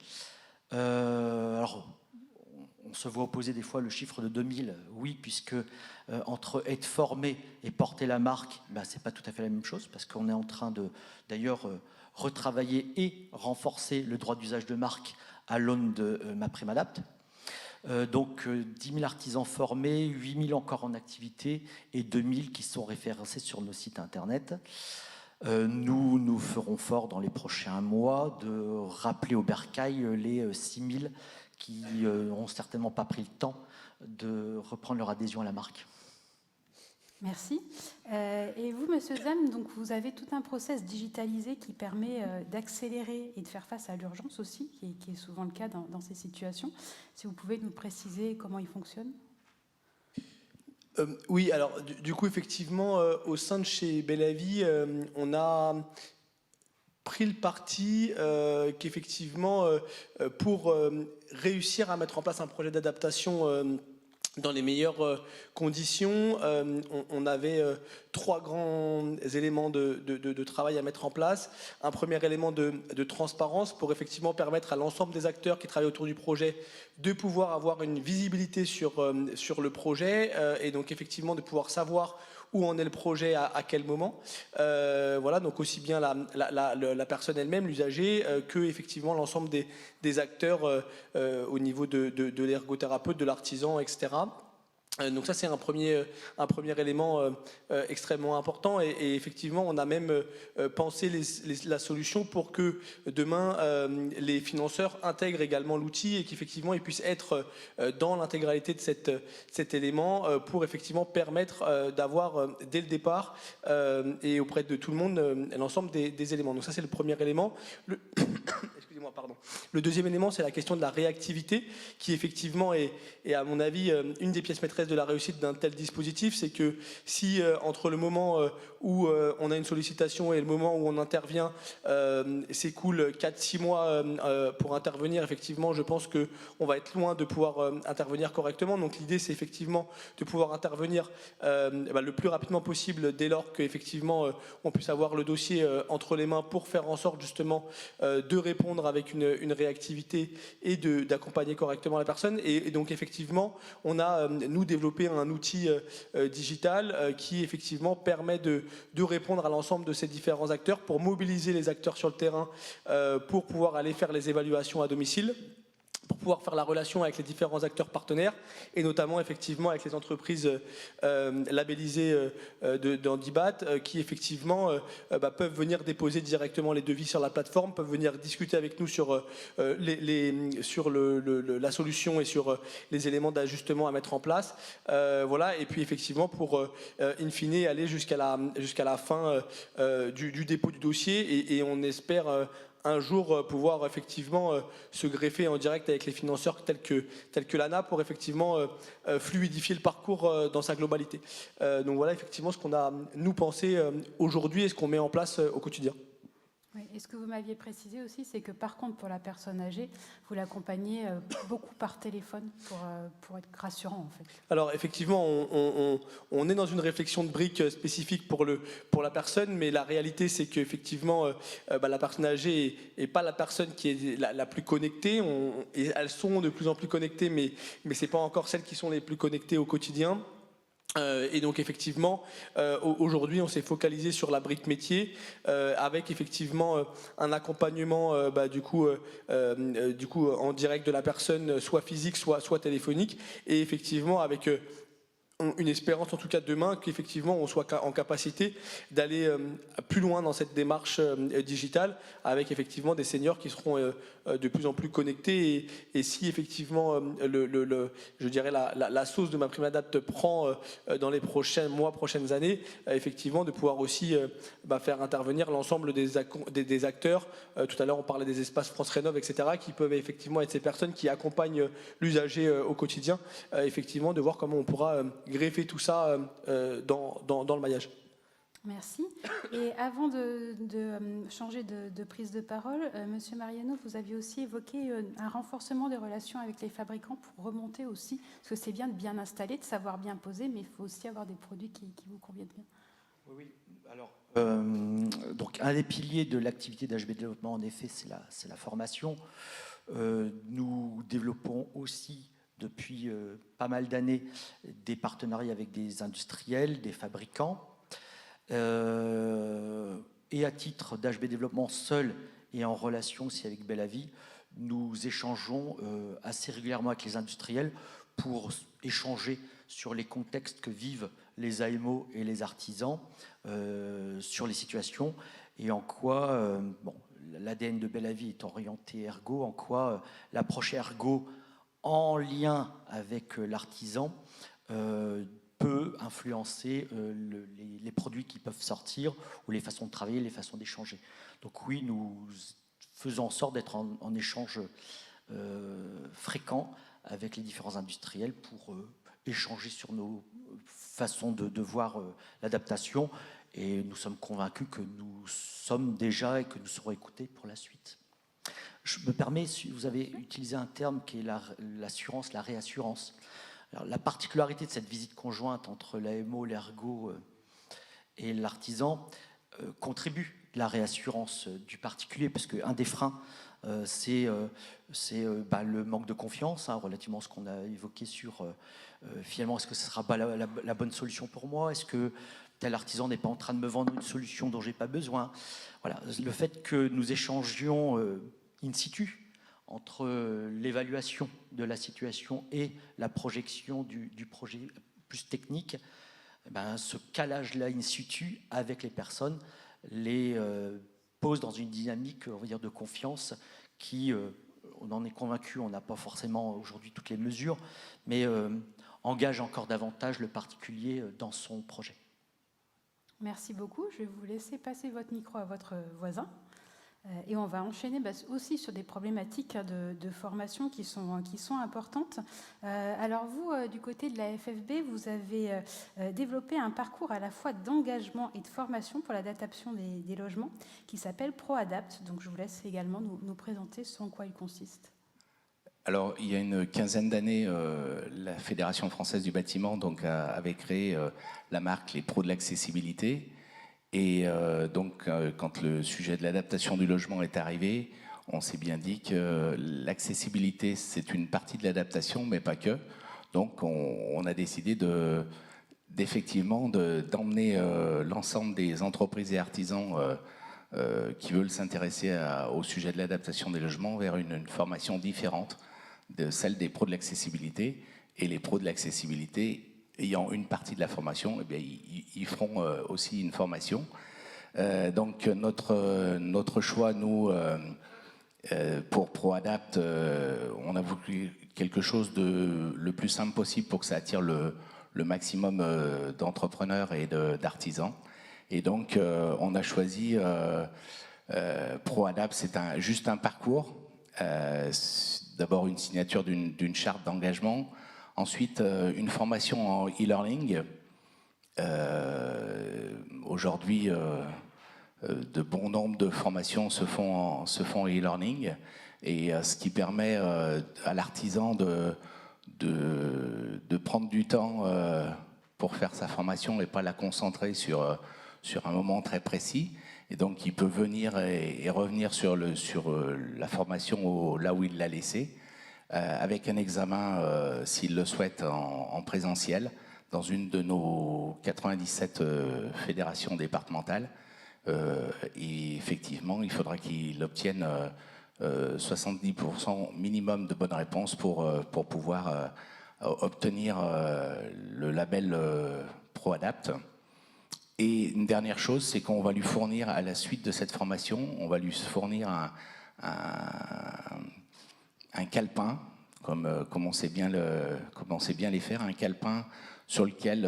Alors, on se voit opposer des fois le chiffre de 2000, oui, puisque entre être formé et porter la marque, c'est pas tout à fait la même chose, parce qu'on est en train d'ailleurs retravailler et renforcer le droit d'usage de marque à l'aune de MaPrimeAdapt. Donc 10 000 artisans formés, 8 000 encore en activité et 2 000 qui sont référencés sur nos sites internet. Nous ferons fort dans les prochains mois de rappeler au bercail les 6 000 qui n'ont certainement pas pris le temps de reprendre leur adhésion à la marque. Merci. Et vous, Monsieur Zam, donc vous avez tout un process digitalisé qui permet d'accélérer et de faire face à l'urgence aussi, qui est souvent le cas dans ces situations. Si vous pouvez nous préciser comment il fonctionne. Oui, alors du coup, effectivement, au sein de chez Bel-Avis, on a pris le parti qu'effectivement, pour réussir à mettre en place un projet d'adaptation dans les meilleures conditions, on avait 3 grands éléments de travail à mettre en place. Un premier élément de transparence pour effectivement permettre à l'ensemble des acteurs qui travaillent autour du projet de pouvoir avoir une visibilité sur le projet et donc effectivement de pouvoir savoir où en est le projet, à quel moment. Voilà, donc aussi bien la personne elle-même, l'usager, que effectivement l'ensemble des acteurs au niveau de l'ergothérapeute, de l'artisan, etc. Donc ça, c'est un premier élément extrêmement important et effectivement, on a même pensé la solution pour que demain, les financeurs intègrent également l'outil et qu'effectivement, ils puissent être dans l'intégralité de cet élément pour effectivement permettre d'avoir dès le départ et auprès de tout le monde l'ensemble des éléments. Donc ça, c'est le premier élément. Excusez-moi, pardon. Le deuxième élément, c'est la question de la réactivité qui effectivement est à mon avis une des pièces maîtresses de la réussite d'un tel dispositif. C'est que si entre le moment où on a une sollicitation et le moment où on intervient s'écoule 4-6 mois pour intervenir, effectivement je pense qu'on va être loin de pouvoir intervenir correctement. Donc l'idée, c'est effectivement de pouvoir intervenir le plus rapidement possible dès lors qu'effectivement on puisse avoir le dossier entre les mains pour faire en sorte justement de répondre avec une réactivité et d'accompagner correctement la personne. Et donc effectivement, on a nous développé un outil digital qui effectivement permet de répondre à l'ensemble de ces différents acteurs pour mobiliser les acteurs sur le terrain pour pouvoir aller faire les évaluations à domicile, pour pouvoir faire la relation avec les différents acteurs partenaires et notamment effectivement avec les entreprises labellisées d'Handibat qui effectivement peuvent venir déposer directement les devis sur la plateforme, peuvent venir discuter avec nous sur la solution et sur les éléments d'ajustement à mettre en place. Voilà, et puis effectivement pour in fine aller jusqu'à la fin du dépôt du dossier et on espère un jour pouvoir effectivement se greffer en direct avec les financeurs tels que l'ANA pour effectivement fluidifier le parcours dans sa globalité. Donc voilà effectivement ce qu'on a nous pensé aujourd'hui et ce qu'on met en place au quotidien. Oui, et ce que vous m'aviez précisé aussi, c'est que par contre pour la personne âgée, vous l'accompagnez beaucoup par téléphone pour être rassurant en fait. Alors effectivement, on est dans une réflexion de briques spécifique pour la personne, mais la réalité c'est qu'effectivement la personne âgée est pas la personne qui est la plus connectée. Et elles sont de plus en plus connectées, mais c'est pas encore celles qui sont les plus connectées au quotidien. Et donc effectivement aujourd'hui on s'est focalisé sur la brique métier avec effectivement un accompagnement du coup en direct de la personne, soit physique soit téléphonique, et effectivement avec une espérance en tout cas demain qu'effectivement on soit en capacité d'aller plus loin dans cette démarche digitale avec effectivement des seniors qui seront de plus en plus connectés et si effectivement je dirais la sauce de MaPrimeAdapt prend dans les prochains mois, prochaines années, effectivement de pouvoir aussi faire intervenir l'ensemble des acteurs. Tout à l'heure on parlait des espaces France Rénov, etc., qui peuvent effectivement être ces personnes qui accompagnent l'usager au quotidien, effectivement de voir comment on pourra greffer tout ça dans le maillage. Merci. Et avant de changer de prise de parole, Monsieur Mariano, vous aviez aussi évoqué un renforcement des relations avec les fabricants pour remonter aussi, parce que c'est bien de bien installer, de savoir bien poser, mais il faut aussi avoir des produits qui vous conviennent bien. Oui, alors donc un des piliers de l'activité d'HB Développement, en effet, c'est la formation. Nous développons aussi depuis pas mal d'années des partenariats avec des industriels, des fabricants. Et à titre d'HB Développement seul et en relation aussi avec Bel-Avis, nous échangeons assez régulièrement avec les industriels pour échanger sur les contextes que vivent les AMO et les artisans, sur les situations et en quoi l'ADN de Bel-Avis est orienté ergo, en quoi l'approche ergo en lien avec l'artisan peut influencer les produits qui peuvent sortir ou les façons de travailler, les façons d'échanger. Donc oui, nous faisons en sorte d'être en échange fréquent avec les différents industriels pour échanger sur nos façons de voir l'adaptation, et nous sommes convaincus que nous sommes déjà et que nous serons écoutés pour la suite. Je me permets, vous avez utilisé un terme qui est l'assurance, la réassurance. Alors, la particularité de cette visite conjointe entre l'AMO, l'ergo et l'artisan contribue à la réassurance du particulier, parce qu'un des freins, c'est le manque de confiance, relativement à ce qu'on a évoqué sur finalement, est-ce que ce ne sera pas la bonne solution pour moi? Est-ce que tel artisan n'est pas en train de me vendre une solution dont je n'ai pas besoin? Voilà. Le fait que nous échangions in situ entre l'évaluation de la situation et la projection du projet plus technique, ce calage-là in situ avec les personnes les pose dans une dynamique, on va dire, de confiance qui, on en est convaincu, on n'a pas forcément aujourd'hui toutes les mesures, mais engage encore davantage le particulier dans son projet. Merci beaucoup. Je vais vous laisser passer votre micro à votre voisin. Et on va enchaîner aussi sur des problématiques de formation qui sont importantes. Alors vous, du côté de la FFB, vous avez développé un parcours à la fois d'engagement et de formation pour l'adaptation des logements qui s'appelle ProAdapt. Donc je vous laisse également nous présenter en quoi il consiste. Alors, il y a une quinzaine d'années, la Fédération française du bâtiment avait créé la marque Les Pros de l'accessibilité. Et quand le sujet de l'adaptation du logement est arrivé, on s'est bien dit que l'accessibilité, c'est une partie de l'adaptation, mais pas que. Donc, on a décidé d'effectivement d'emmener l'ensemble des entreprises et artisans qui veulent s'intéresser au sujet de l'adaptation des logements vers une formation différente de celle des pros de l'accessibilité. Et les pros de l'accessibilité, ayant une partie de la formation, eh bien, ils feront aussi une formation. Donc notre choix, nous, pour ProAdapt, on a voulu quelque chose de le plus simple possible pour que ça attire le maximum d'entrepreneurs et d'artisans. Et donc on a choisi ProAdapt, c'est juste un parcours. D'abord une signature d'une charte d'engagement. Ensuite, une formation en e-learning. Aujourd'hui, de bon nombre de formations se font en e-learning, et ce qui permet à l'artisan de prendre du temps pour faire sa formation et pas la concentrer sur un moment très précis. Et donc, il peut venir et revenir sur la formation là où il l'a laissée, avec un examen, s'il le souhaite, en présentiel, dans une de nos 97 fédérations départementales. Et effectivement, il faudra qu'il obtienne 70% minimum de bonnes réponses pour pouvoir obtenir le label ProAdapt. Et une dernière chose, c'est qu'on va lui fournir, à la suite de cette formation, on va lui fournir un calepin, comme on sait bien les faire, un calepin sur lequel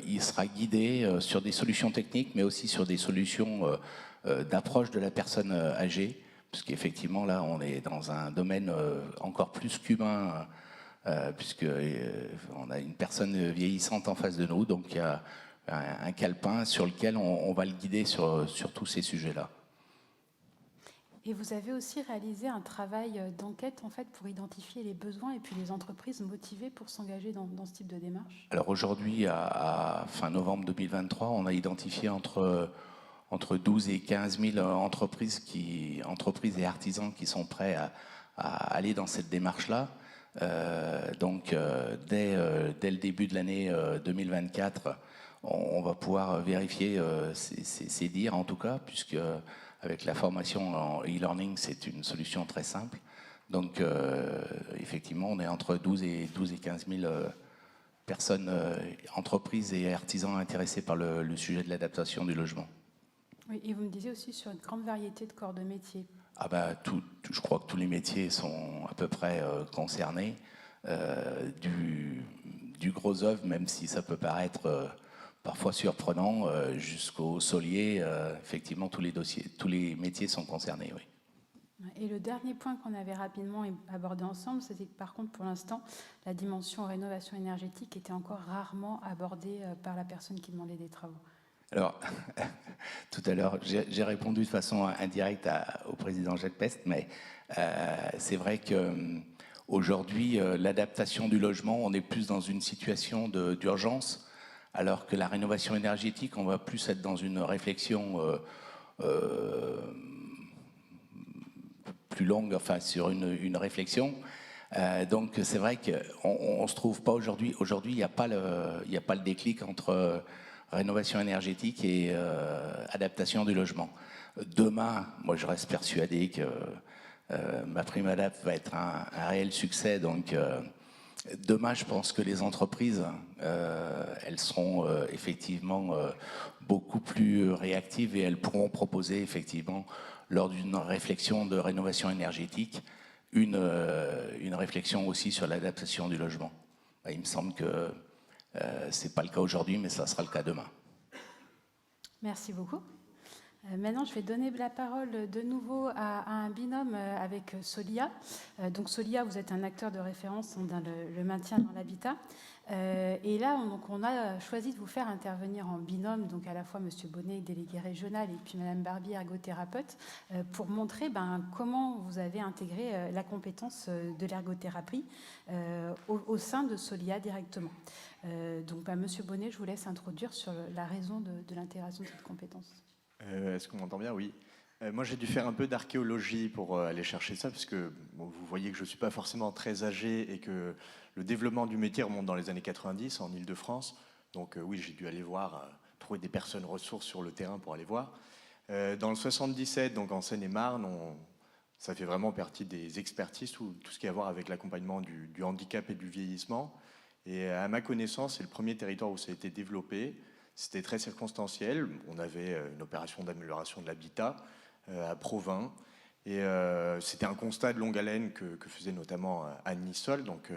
il sera guidé sur des solutions techniques, mais aussi sur des solutions d'approche de la personne âgée, parce qu'effectivement, là, on est dans un domaine encore plus qu'humain, puisqu'on a une personne vieillissante en face de nous, donc il y a un calepin sur lequel on va le guider sur tous ces sujets-là. Et vous avez aussi réalisé un travail d'enquête en fait, pour identifier les besoins et puis les entreprises motivées pour s'engager dans ce type de démarche. Alors aujourd'hui, à fin novembre 2023, on a identifié entre 12 et 15 000 entreprises et artisans qui sont prêts à aller dans cette démarche-là. Dès le début de l'année 2024, on va pouvoir vérifier ces dires en tout cas, puisque avec la formation en e-learning, c'est une solution très simple. Donc, effectivement, on est entre 12 et 15 000 personnes, entreprises et artisans intéressés par le sujet de l'adaptation du logement. Oui, et vous me disiez aussi sur une grande variété de corps de métier. Je crois que tous les métiers sont à peu près concernés, du gros œuvre, même si ça peut paraître parfois surprenant, jusqu'au solier. Effectivement, tous les métiers sont concernés, oui. Et le dernier point qu'on avait rapidement abordé ensemble, c'était que par contre, pour l'instant, la dimension rénovation énergétique était encore rarement abordée par la personne qui demandait des travaux. Alors, tout à l'heure, j'ai répondu de façon indirecte au président Jacques Pest, mais c'est vrai qu'aujourd'hui, l'adaptation du logement, on est plus dans une situation d'urgence, alors que la rénovation énergétique, on va plus être dans une réflexion plus longue, enfin sur une réflexion. Donc c'est vrai qu'on ne se trouve pas aujourd'hui. Aujourd'hui, il n'y a pas le déclic entre rénovation énergétique et adaptation du logement. Demain, moi je reste persuadé que MaPrimeAdapt va être un réel succès. Donc demain, je pense que les entreprises, elles seront effectivement beaucoup plus réactives et elles pourront proposer effectivement, lors d'une réflexion de rénovation énergétique, une réflexion aussi sur l'adaptation du logement. Il me semble que ce n'est pas le cas aujourd'hui, mais ça sera le cas demain. Merci beaucoup. Maintenant, je vais donner la parole de nouveau à un binôme avec Solia. Donc Solia, vous êtes un acteur de référence dans le maintien dans l'habitat. Et là, on a choisi de vous faire intervenir en binôme, donc à la fois Monsieur Bonnet, délégué régional, et puis Madame Barbier, ergothérapeute, pour montrer comment vous avez intégré la compétence de l'ergothérapie au sein de Solia directement. Donc Monsieur Bonnet, je vous laisse introduire sur la raison de l'intégration de cette compétence. Est-ce qu'on m'entend bien? Oui. Moi, j'ai dû faire un peu d'archéologie pour aller chercher ça, parce que vous voyez que je ne suis pas forcément très âgé et que le développement du métier remonte dans les années 90 en Ile-de-France. Donc oui, j'ai dû aller voir, trouver des personnes ressources sur le terrain pour aller voir. Dans le 77, donc en Seine-et-Marne, ça fait vraiment partie des expertises, tout ce qui a à voir avec l'accompagnement du handicap et du vieillissement. Et à ma connaissance, c'est le premier territoire où ça a été développé. C'était très circonstanciel. On avait une opération d'amélioration de l'habitat à Provins. Et c'était un constat de longue haleine que faisait notamment Anne Nissol, donc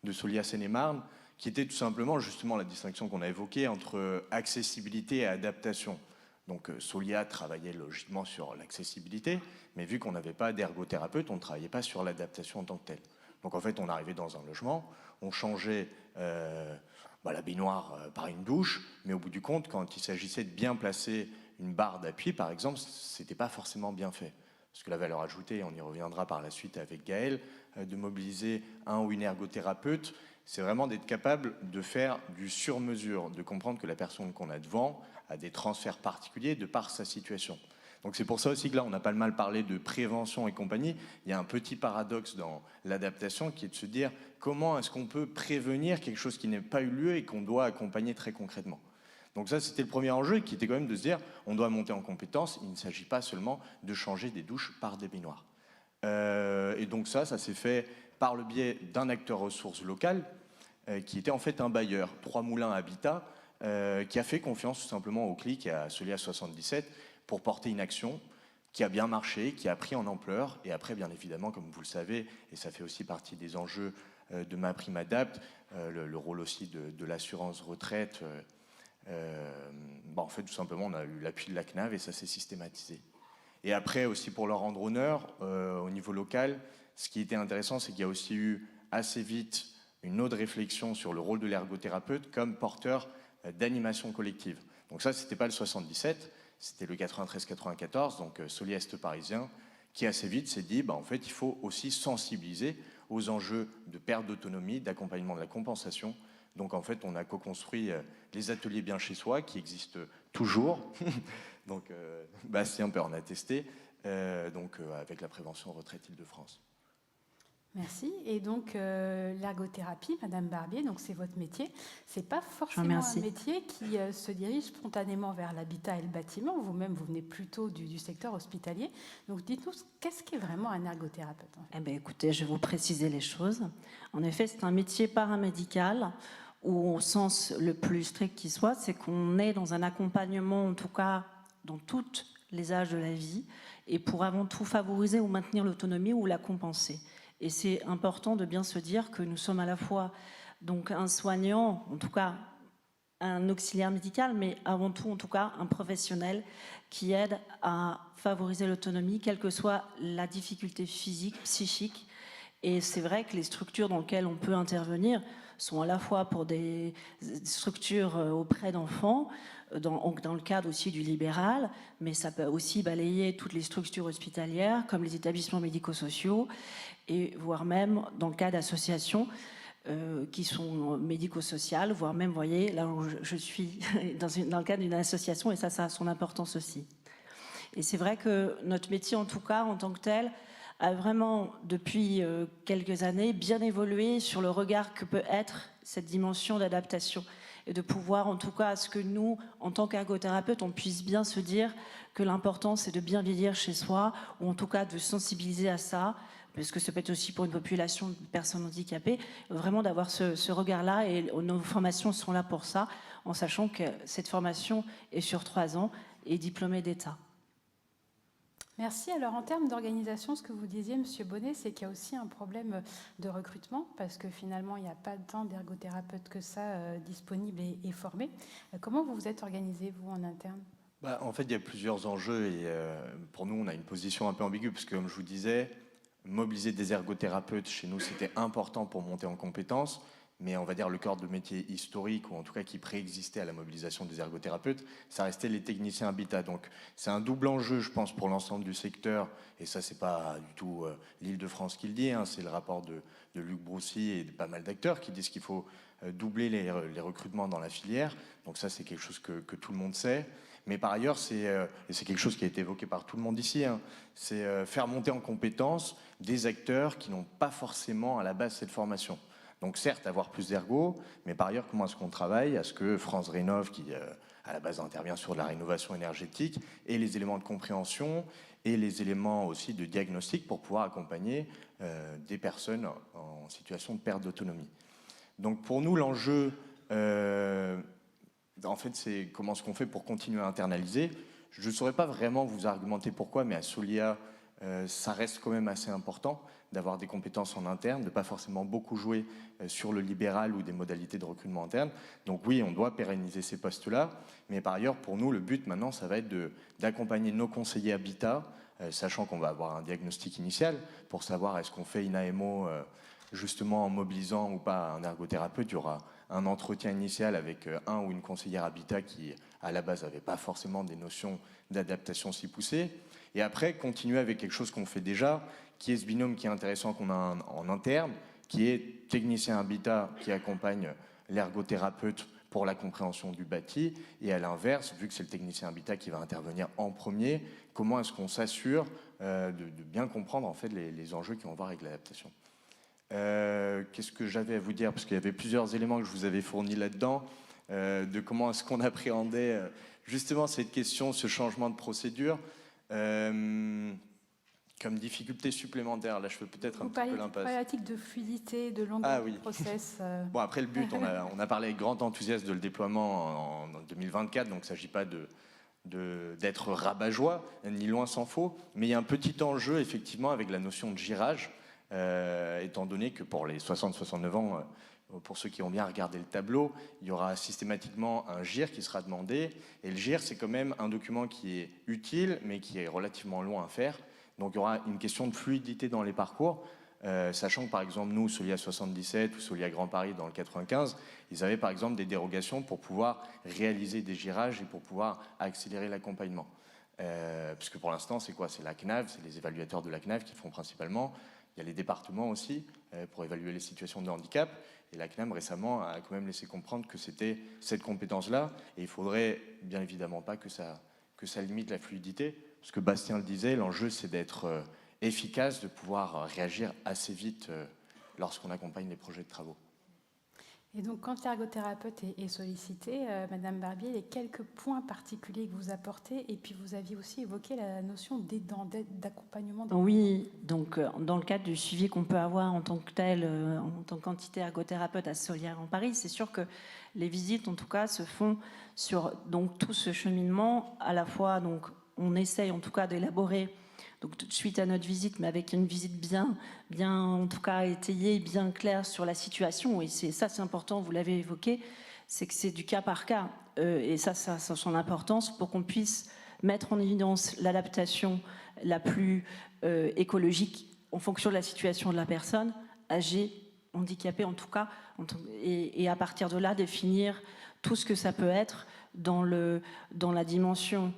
de Solia Seine-et-Marne, qui était tout simplement justement la distinction qu'on a évoquée entre accessibilité et adaptation. Donc Solia travaillait logiquement sur l'accessibilité, mais vu qu'on n'avait pas d'ergothérapeute, on ne travaillait pas sur l'adaptation en tant que telle. Donc en fait, on arrivait dans un logement, on changeait la baignoire par une douche, mais au bout du compte, quand il s'agissait de bien placer une barre d'appui, par exemple, c'était pas forcément bien fait. Parce que la valeur ajoutée, on y reviendra par la suite avec Gaël, de mobiliser un ou une ergothérapeute, c'est vraiment d'être capable de faire du sur-mesure, de comprendre que la personne qu'on a devant a des transferts particuliers de par sa situation. Donc c'est pour ça aussi que là, on n'a pas le mal parlé de prévention et compagnie. Il y a un petit paradoxe dans l'adaptation qui est de se dire comment est-ce qu'on peut prévenir quelque chose qui n'a pas eu lieu et qu'on doit accompagner très concrètement. Donc ça, c'était le premier enjeu qui était quand même de se dire on doit monter en compétence. Il ne s'agit pas seulement de changer des douches par des baignoires. Et donc ça s'est fait par le biais d'un acteur ressources local qui était en fait un bailleur, 3 Moulins Habitat, qui a fait confiance tout simplement au CLIC et à Solia 77 pour porter une action qui a bien marché, qui a pris en ampleur. Et après, bien évidemment, comme vous le savez, et ça fait aussi partie des enjeux de MaPrimeAdapt, le rôle aussi de l'assurance retraite. En fait, tout simplement, on a eu l'appui de la CNAV et ça s'est systématisé. Et après, aussi pour leur rendre honneur, au niveau local, ce qui était intéressant, c'est qu'il y a aussi eu assez vite une autre réflexion sur le rôle de l'ergothérapeute comme porteur d'animation collective. Donc ça, c'était pas le 77, c'était le 93-94, donc Solia Est parisien, qui assez vite s'est dit, en fait, il faut aussi sensibiliser aux enjeux de perte d'autonomie, d'accompagnement de la compensation. Donc en fait, on a co-construit les ateliers bien chez soi, qui existent toujours. Donc Bastien peut en attester, avec la prévention retraite Île-de-France. Merci. Et donc, l'ergothérapie, Madame Barbier, donc c'est votre métier. C'est pas forcément un métier qui se dirige spontanément vers l'habitat et le bâtiment. Vous-même, vous venez plutôt du secteur hospitalier. Donc, dites-nous, qu'est-ce qu'est vraiment un ergothérapeute? Écoutez, je vais vous préciser les choses. En effet, c'est un métier paramédical où, au sens le plus strict qui soit, c'est qu'on est dans un accompagnement, en tout cas, dans tous les âges de la vie, et pour avant tout favoriser ou maintenir l'autonomie ou la compenser. Et c'est important de bien se dire que nous sommes à la fois donc un soignant, en tout cas un auxiliaire médical, mais avant tout, en tout cas, un professionnel qui aide à favoriser l'autonomie, quelle que soit la difficulté physique, psychique. Et c'est vrai que les structures dans lesquelles on peut intervenir sont à la fois pour des structures auprès d'enfants, dans le cadre aussi du libéral, mais ça peut aussi balayer toutes les structures hospitalières, comme les établissements médico-sociaux, et voire même dans le cas d'associations qui sont médico-sociales, voire même, vous voyez, là où je suis dans le cadre d'une association, et ça a son importance aussi. Et c'est vrai que notre métier, en tout cas, en tant que tel, a vraiment, depuis quelques années, bien évolué sur le regard que peut être cette dimension d'adaptation. Et de pouvoir, en tout cas, à ce que nous, en tant qu'ergothérapeutes, on puisse bien se dire que l'important, c'est de bien vieillir chez soi, ou en tout cas de sensibiliser à ça, parce que ça peut être aussi pour une population de personnes handicapées, vraiment d'avoir ce regard-là, et nos formations sont là pour ça, en sachant que cette formation est sur 3 ans et diplômée d'État. Merci. Alors, en termes d'organisation, ce que vous disiez, Monsieur Bonnet, c'est qu'il y a aussi un problème de recrutement, parce que finalement, il n'y a pas tant d'ergothérapeutes que ça disponibles et formés. Comment vous vous êtes organisé, vous, en interne ? En fait, il y a plusieurs enjeux, et pour nous, on a une position un peu ambiguë, parce que, comme je vous disais, mobiliser des ergothérapeutes, chez nous, c'était important pour monter en compétences, mais on va dire le corps de métier historique, ou en tout cas qui préexistait à la mobilisation des ergothérapeutes, ça restait les techniciens habitat. Donc c'est un double enjeu, je pense, pour l'ensemble du secteur, et ça, c'est pas du tout l'Île-de-France qui le dit, hein, c'est le rapport de Luc Broussy et de pas mal d'acteurs qui disent qu'il faut doubler les recrutements dans la filière. Donc ça, c'est quelque chose que tout le monde sait. Mais par ailleurs, et c'est quelque chose qui a été évoqué par tout le monde ici, hein, c'est faire monter en compétence des acteurs qui n'ont pas forcément à la base cette formation. Donc certes, avoir plus d'ergo, mais par ailleurs, comment est-ce qu'on travaille à ce que France Rénov', qui à la base intervient sur la rénovation énergétique, ait les éléments de compréhension et les éléments aussi de diagnostic pour pouvoir accompagner des personnes en situation de perte d'autonomie. Donc pour nous, l'enjeu, en fait, c'est comment est-ce qu'on fait pour continuer à internaliser. Je ne saurais pas vraiment vous argumenter pourquoi, mais à Solia, ça reste quand même assez important d'avoir des compétences en interne, de ne pas forcément beaucoup jouer sur le libéral ou des modalités de recrutement interne. Donc oui, on doit pérenniser ces postes-là, mais par ailleurs, pour nous, le but maintenant, ça va être d'accompagner nos conseillers habitat, sachant qu'on va avoir un diagnostic initial pour savoir est-ce qu'on fait une AMO justement en mobilisant ou pas un ergothérapeute. Il y aura un entretien initial avec un ou une conseillère habitat qui, à la base, n'avait pas forcément des notions d'adaptation si poussées. Et après, continuer avec quelque chose qu'on fait déjà, qui est ce binôme qui est intéressant qu'on a en interne, qui est technicien habitat qui accompagne l'ergothérapeute pour la compréhension du bâti, et à l'inverse, vu que c'est le technicien habitat qui va intervenir en premier, comment est-ce qu'on s'assure de bien comprendre en fait les enjeux qui vont voir avec l'adaptation. Qu'est-ce que j'avais à vous dire, parce qu'il y avait plusieurs éléments que je vous avais fournis là-dedans, de comment est-ce qu'on appréhendait justement cette question, ce changement de procédure. Comme difficulté supplémentaire, là je fais peut-être un petit peu l'impasse. Problématique de fluidité, de longueur du process. Bon, après le but, on a parlé avec grand enthousiasme de le déploiement en 2024, donc il ne s'agit pas d'être rabat-joie, ni loin s'en faut, mais il y a un petit enjeu effectivement avec la notion de girage, étant donné que pour les 60-69 ans, pour ceux qui ont bien regardé le tableau, il y aura systématiquement un GIR qui sera demandé, et le GIR c'est quand même un document qui est utile, mais qui est relativement long à faire. Donc il y aura une question de fluidité dans les parcours, sachant que par exemple nous, Solia 77 ou Solia Grand Paris dans le 95, ils avaient par exemple des dérogations pour pouvoir réaliser des girages et pour pouvoir accélérer l'accompagnement. Puisque pour l'instant c'est quoi? C'est la CNAV, c'est les évaluateurs de la CNAV qui le font principalement. Il y a les départements aussi pour évaluer les situations de handicap. Et la CNAM récemment a quand même laissé comprendre que c'était cette compétence-là. Et il ne faudrait bien évidemment pas que ça limite la fluidité. Parce que Bastien le disait, l'enjeu c'est d'être efficace, de pouvoir réagir assez vite lorsqu'on accompagne les projets de travaux. Et donc quand l'ergothérapeute est sollicité, Madame Barbier, les quelques points particuliers que vous apportez, et puis vous aviez aussi évoqué la notion d'accompagnement. Oui, donc dans le cadre du suivi qu'on peut avoir en tant que tel, en tant qu'entité ergothérapeute à Solia en Paris, c'est sûr que les visites en tout cas se font sur donc tout ce cheminement, à la fois donc on essaye en tout cas d'élaborer donc suite à notre visite, mais avec une visite bien en tout cas étayée, bien claire sur la situation. Et c'est important, vous l'avez évoqué, c'est que c'est du cas par cas. Et ça a son importance pour qu'on puisse mettre en évidence l'adaptation la plus écologique en fonction de la situation de la personne, âgée, handicapée en tout cas, et à partir de là, définir tout ce que ça peut être dans la dimension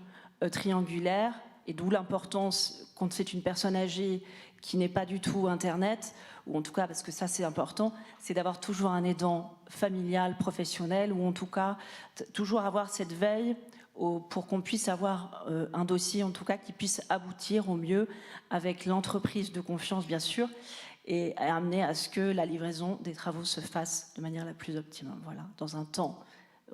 triangulaire, et d'où l'importance, quand c'est une personne âgée qui n'est pas du tout Internet, ou en tout cas, parce que ça c'est important, c'est d'avoir toujours un aidant familial, professionnel, ou en tout cas, toujours avoir cette veille pour qu'on puisse avoir un dossier, en tout cas, qui puisse aboutir au mieux avec l'entreprise de confiance, bien sûr, et amener à ce que la livraison des travaux se fasse de manière la plus optimum, voilà, dans un temps.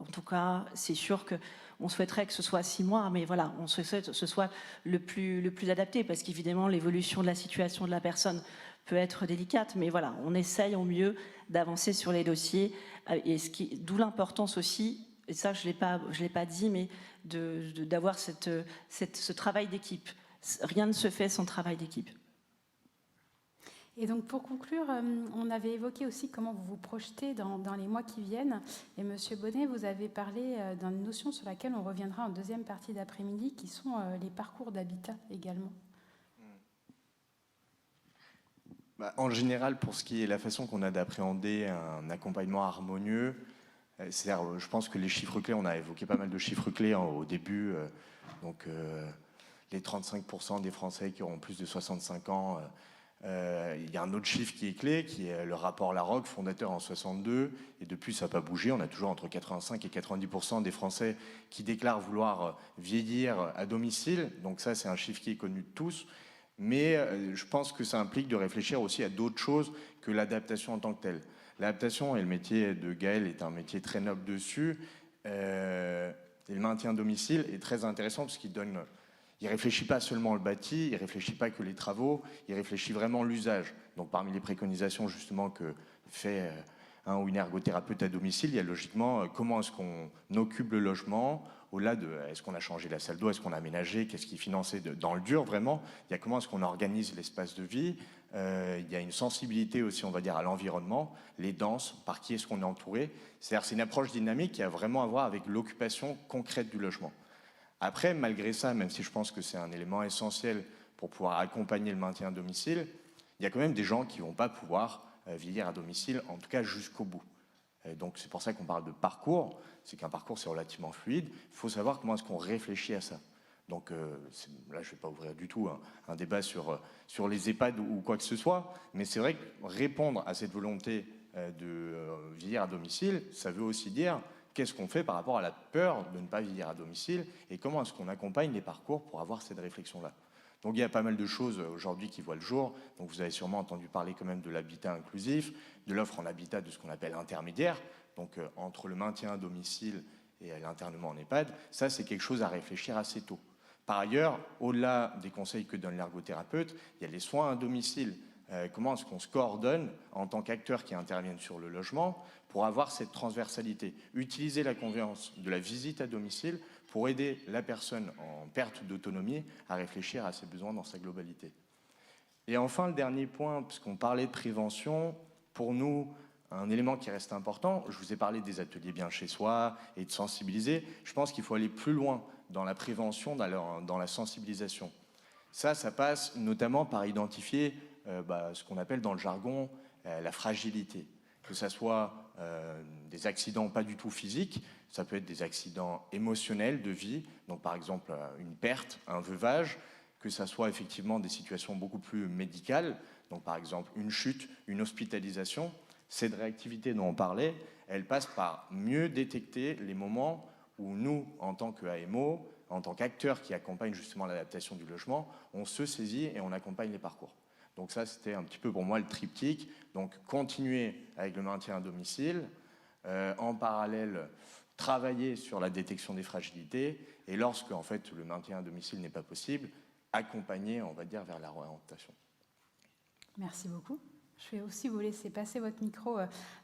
En tout cas, c'est sûr qu'on souhaiterait que ce soit 6 mois, mais voilà, on souhaite que ce soit le plus adapté, parce qu'évidemment, l'évolution de la situation de la personne peut être délicate, mais voilà, on essaye au mieux d'avancer sur les dossiers, et d'où l'importance aussi, et ça je l'ai pas dit, mais d'avoir ce travail d'équipe. Rien ne se fait sans travail d'équipe. Et donc pour conclure, on avait évoqué aussi comment vous vous projetez dans les mois qui viennent. Et Monsieur Bonnet, vous avez parlé d'une notion sur laquelle on reviendra en deuxième partie d'après-midi, qui sont les parcours d'habitat également. En général, pour ce qui est la façon qu'on a d'appréhender un accompagnement harmonieux, c'est-à-dire, je pense que les chiffres clés, on a évoqué pas mal de chiffres clés au début, donc les 35% des Français qui auront plus de 65 ans. Il y a un autre chiffre qui est clé, qui est le rapport Larocque, fondateur en 62, et depuis ça n'a pas bougé. On a toujours entre 85 et 90% des Français qui déclarent vouloir vieillir à domicile. Donc ça, c'est un chiffre qui est connu de tous. Mais je pense que ça implique de réfléchir aussi à d'autres choses que l'adaptation en tant que telle. L'adaptation, et le métier de Gaël est un métier très noble dessus, et le maintien à domicile est très intéressant parce qu'il donne... Il ne réfléchit pas seulement le bâti, il ne réfléchit pas que les travaux, il réfléchit vraiment l'usage. Donc parmi les préconisations justement que fait un ou une ergothérapeute à domicile, il y a logiquement comment est-ce qu'on occupe le logement, au-delà de est-ce qu'on a changé la salle d'eau, est-ce qu'on a aménagé, qu'est-ce qui est financé dans le dur vraiment, il y a comment est-ce qu'on organise l'espace de vie, il y a une sensibilité aussi on va dire à l'environnement, les danses, par qui est-ce qu'on est entouré. C'est-à-dire c'est une approche dynamique qui a vraiment à voir avec l'occupation concrète du logement. Après, malgré ça, même si je pense que c'est un élément essentiel pour pouvoir accompagner le maintien à domicile, il y a quand même des gens qui ne vont pas pouvoir vieillir à domicile, en tout cas jusqu'au bout. Et donc c'est pour ça qu'on parle de parcours, c'est qu'un parcours c'est relativement fluide, il faut savoir comment est-ce qu'on réfléchit à ça. Donc là je ne vais pas ouvrir du tout un débat sur les EHPAD ou quoi que ce soit, mais c'est vrai que répondre à cette volonté de vieillir à domicile, ça veut aussi dire... Qu'est-ce qu'on fait par rapport à la peur de ne pas vieillir à domicile et comment est-ce qu'on accompagne les parcours pour avoir cette réflexion-là. Donc il y a pas mal de choses aujourd'hui qui voient le jour. Donc vous avez sûrement entendu parler quand même de l'habitat inclusif, de l'offre en habitat de ce qu'on appelle intermédiaire, donc entre le maintien à domicile et l'internement en EHPAD. Ça, c'est quelque chose à réfléchir assez tôt. Par ailleurs, au-delà des conseils que donne l'ergothérapeute, il y a les soins à domicile. Comment est-ce qu'on se coordonne en tant qu'acteurs qui interviennent sur le logement pour avoir cette transversalité, utiliser la confiance de la visite à domicile pour aider la personne en perte d'autonomie à réfléchir à ses besoins dans sa globalité. Et enfin, le dernier point, puisqu'on parlait de prévention, pour nous, un élément qui reste important, je vous ai parlé des ateliers bien chez soi et de sensibiliser, je pense qu'il faut aller plus loin dans la prévention, dans la sensibilisation. Ça passe notamment par identifier ce qu'on appelle dans le jargon la fragilité, que ça soit des accidents pas du tout physiques, ça peut être des accidents émotionnels de vie, donc par exemple une perte, un veuvage, que ça soit effectivement des situations beaucoup plus médicales, donc par exemple une chute, une hospitalisation. Cette réactivité dont on parlait, elle passe par mieux détecter les moments où nous, en tant qu'AMO, en tant qu'acteurs qui accompagnent justement l'adaptation du logement, on se saisit et on accompagne les parcours. Donc ça, c'était un petit peu pour moi le triptyque. Donc continuer avec le maintien à domicile, en parallèle travailler sur la détection des fragilités, et lorsque en fait le maintien à domicile n'est pas possible, accompagner, on va dire, vers la réorientation. Merci beaucoup. Je vais aussi vous laisser passer votre micro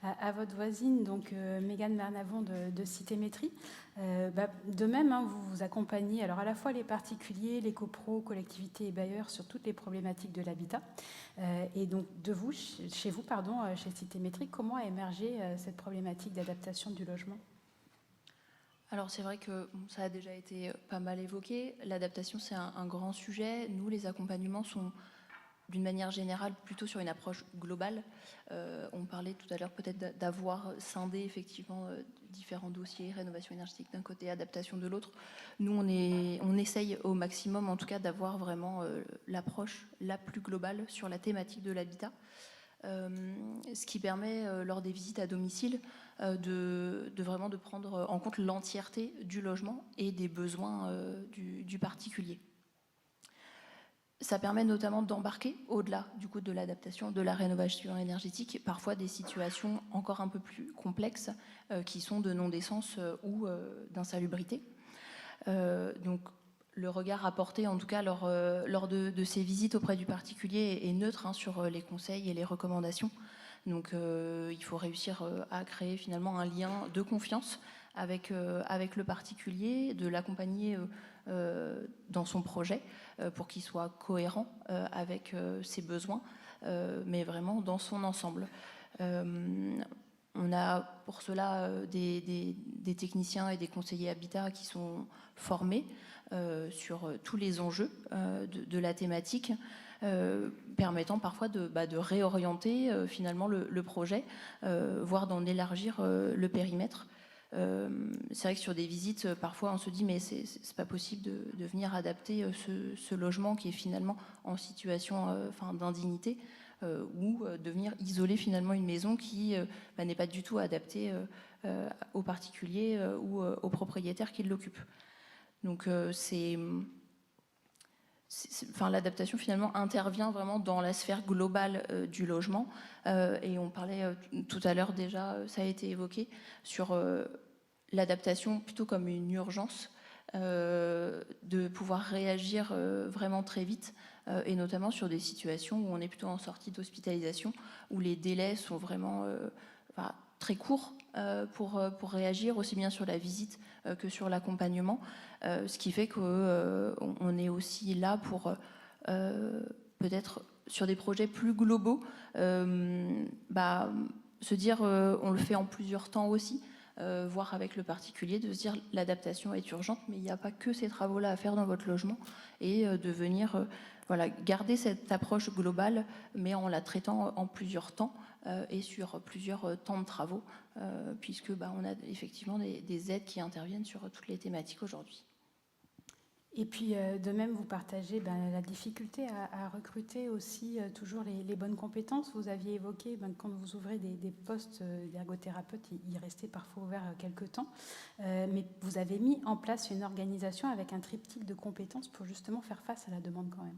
à votre voisine, donc Mégane Bernavon de Citémétrie. De même, hein, vous accompagnez alors à la fois les particuliers, les copros, collectivités et bailleurs sur toutes les problématiques de l'habitat. Et donc chez vous, chez Citémétrie, comment a émergé cette problématique d'adaptation du logement ? Alors c'est vrai que ça a déjà été pas mal évoqué. L'adaptation, c'est un grand sujet. Nous, les accompagnements sont d'une manière générale plutôt sur une approche globale. On parlait tout à l'heure peut-être d'avoir scindé effectivement différents dossiers, rénovation énergétique d'un côté, adaptation de l'autre. Nous, on essaye au maximum en tout cas d'avoir vraiment l'approche la plus globale sur la thématique de l'habitat. Ce qui permet lors des visites à domicile de vraiment de prendre en compte l'entièreté du logement et des besoins du particulier. Ça permet notamment d'embarquer au-delà du coup de l'adaptation, de la rénovation énergétique, parfois des situations encore un peu plus complexes qui sont de non-décence ou d'insalubrité. Donc le regard apporté en tout cas lors de ces visites auprès du particulier est neutre hein, sur les conseils et les recommandations. Donc il faut réussir à créer finalement un lien de confiance avec le particulier, de l'accompagner dans son projet pour qu'il soit cohérent avec ses besoins, mais vraiment dans son ensemble. On a pour cela des techniciens et des conseillers habitat qui sont formés sur tous les enjeux de la thématique, permettant parfois de réorienter finalement le projet, voire d'en élargir le périmètre. C'est vrai que sur des visites, parfois on se dit mais c'est pas possible de venir adapter ce logement qui est finalement en situation d'indignité ou de venir isoler finalement une maison qui n'est pas du tout adaptée aux particuliers ou aux propriétaires qui l'occupent. Donc l'adaptation finalement intervient vraiment dans la sphère globale du logement et on parlait tout à l'heure déjà, ça a été évoqué, sur l'adaptation plutôt comme une urgence, de pouvoir réagir vraiment très vite et notamment sur des situations où on est plutôt en sortie d'hospitalisation, où les délais sont vraiment très courts pour réagir aussi bien sur la visite que sur l'accompagnement, ce qui fait qu'on est aussi là pour peut-être sur des projets plus globaux se dire on le fait en plusieurs temps aussi, voir avec le particulier, de se dire l'adaptation est urgente, mais il n'y a pas que ces travaux-là à faire dans votre logement, et de venir garder cette approche globale, mais en la traitant en plusieurs temps et sur plusieurs temps de travaux, puisque on a effectivement des aides qui interviennent sur toutes les thématiques aujourd'hui. Et puis, de même, vous partagez la difficulté à recruter aussi toujours les bonnes compétences. Vous aviez évoqué quand vous ouvrez des postes d'ergothérapeutes, y rester parfois ouvert quelques temps. Mais vous avez mis en place une organisation avec un triptyque de compétences pour justement faire face à la demande quand même.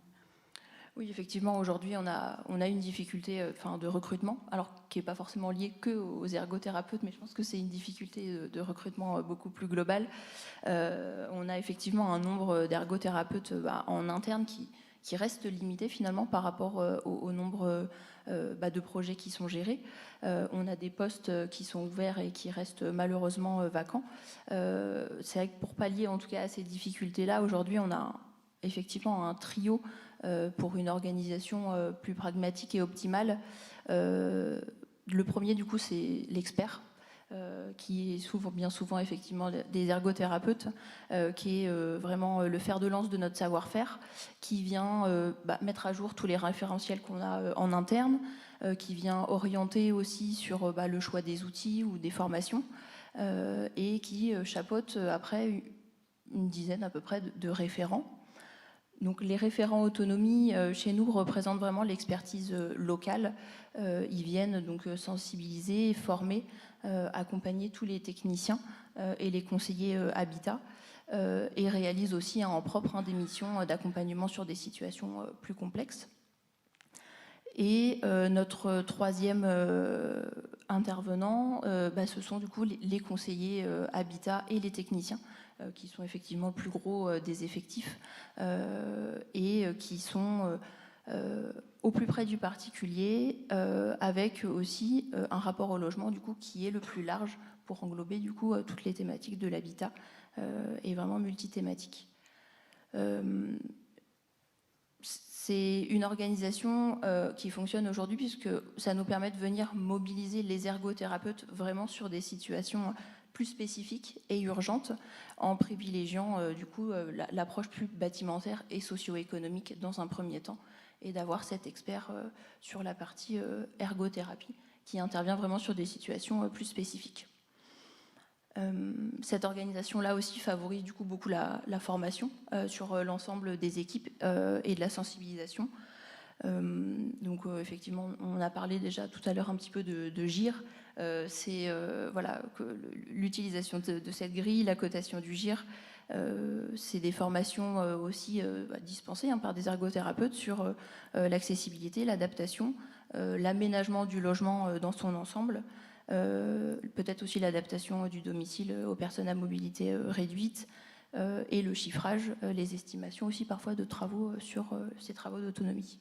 Oui, effectivement, aujourd'hui, on a une difficulté de recrutement, alors qui n'est pas forcément liée qu'aux ergothérapeutes, mais je pense que c'est une difficulté de recrutement beaucoup plus globale. On a effectivement un nombre d'ergothérapeutes en interne qui reste limité finalement par rapport au nombre de projets qui sont gérés. On a des postes qui sont ouverts et qui restent malheureusement vacants. C'est vrai que pour pallier en tout cas à ces difficultés-là, aujourd'hui, on a effectivement un trio pour une organisation plus pragmatique et optimale. Le premier, du coup, c'est l'expert, qui est bien souvent effectivement des ergothérapeutes, qui est vraiment le fer de lance de notre savoir-faire, qui vient mettre à jour tous les référentiels qu'on a en interne, qui vient orienter aussi sur le choix des outils ou des formations, et qui chapeaute après une dizaine à peu près de référents. Donc les référents autonomie chez nous représentent vraiment l'expertise locale. Ils viennent donc sensibiliser, former, accompagner tous les techniciens et les conseillers habitat, et réalisent aussi en propre des missions d'accompagnement sur des situations plus complexes. Et notre troisième intervenant, ce sont du coup les conseillers habitat et les techniciens, qui sont effectivement le plus gros des effectifs, et qui sont au plus près du particulier, avec aussi un rapport au logement du coup, qui est le plus large pour englober du coup, toutes les thématiques de l'habitat et vraiment multithématique. C'est une organisation qui fonctionne aujourd'hui puisque ça nous permet de venir mobiliser les ergothérapeutes vraiment sur des situations plus spécifiques et urgentes en privilégiant du coup l'approche plus bâtimentaire et socio-économique dans un premier temps et d'avoir cet expert sur la partie ergothérapie qui intervient vraiment sur des situations plus spécifiques. Cette organisation-là aussi favorise du coup beaucoup la formation sur l'ensemble des équipes et de la sensibilisation. Donc effectivement, on a parlé déjà tout à l'heure un petit peu de GIR. C'est voilà, l'utilisation de cette grille, la cotation du GIR. C'est des formations aussi dispensées par des ergothérapeutes sur l'accessibilité, l'adaptation, l'aménagement du logement dans son ensemble. Peut-être aussi l'adaptation du domicile aux personnes à mobilité réduite et le chiffrage, les estimations aussi parfois de travaux sur ces travaux d'autonomie.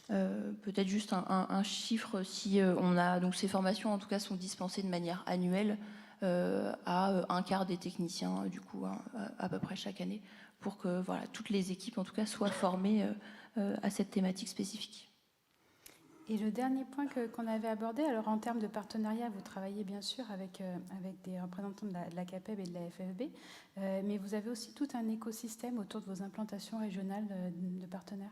Peut-être juste un chiffre, si on a donc ces formations en tout cas sont dispensées de manière annuelle à un quart des techniciens du coup à peu près chaque année pour que voilà, toutes les équipes en tout cas soient formées à cette thématique spécifique. Et le dernier point qu'on avait abordé, alors en termes de partenariat, vous travaillez bien sûr avec des représentants de la CAPEB et de la FFB, mais vous avez aussi tout un écosystème autour de vos implantations régionales de partenaires.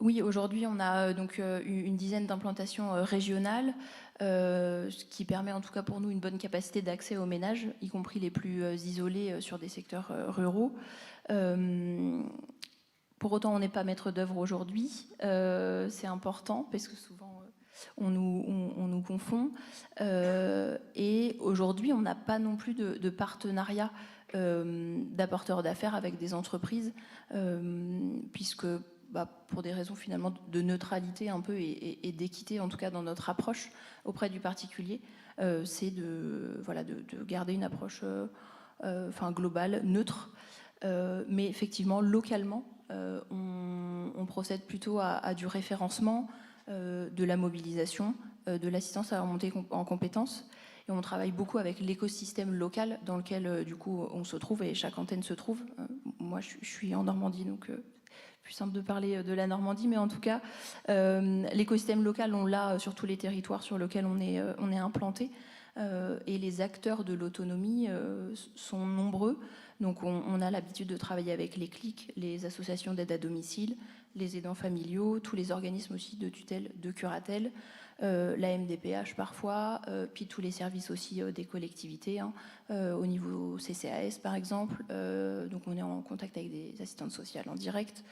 Oui, aujourd'hui, on a donc une dizaine d'implantations régionales, ce qui permet en tout cas pour nous une bonne capacité d'accès aux ménages, y compris les plus isolés sur des secteurs ruraux. Pour autant, on n'est pas maître d'œuvre aujourd'hui. C'est important parce que souvent, on nous confond. Et aujourd'hui, on n'a pas non plus de partenariat d'apporteurs d'affaires avec des entreprises, puisque pour des raisons finalement de neutralité un peu et d'équité, en tout cas dans notre approche auprès du particulier, c'est de garder une approche globale, neutre. Mais effectivement, localement, on procède plutôt à du référencement, de la mobilisation, de l'assistance à la remontée en compétences. Et on travaille beaucoup avec l'écosystème local dans lequel, du coup, on se trouve et chaque antenne se trouve. Moi, je suis en Normandie, donc plus simple de parler de la Normandie, mais en tout cas, l'écosystème local, on l'a sur tous les territoires sur lesquels on est implanté. Et les acteurs de l'autonomie sont nombreux. Donc on a l'habitude de travailler avec les CLIC, les associations d'aide à domicile, les aidants familiaux, tous les organismes aussi de tutelle, de curatelle, la MDPH parfois, puis tous les services aussi des collectivités, au niveau CCAS par exemple. Donc on est en contact avec des assistantes sociales en direct,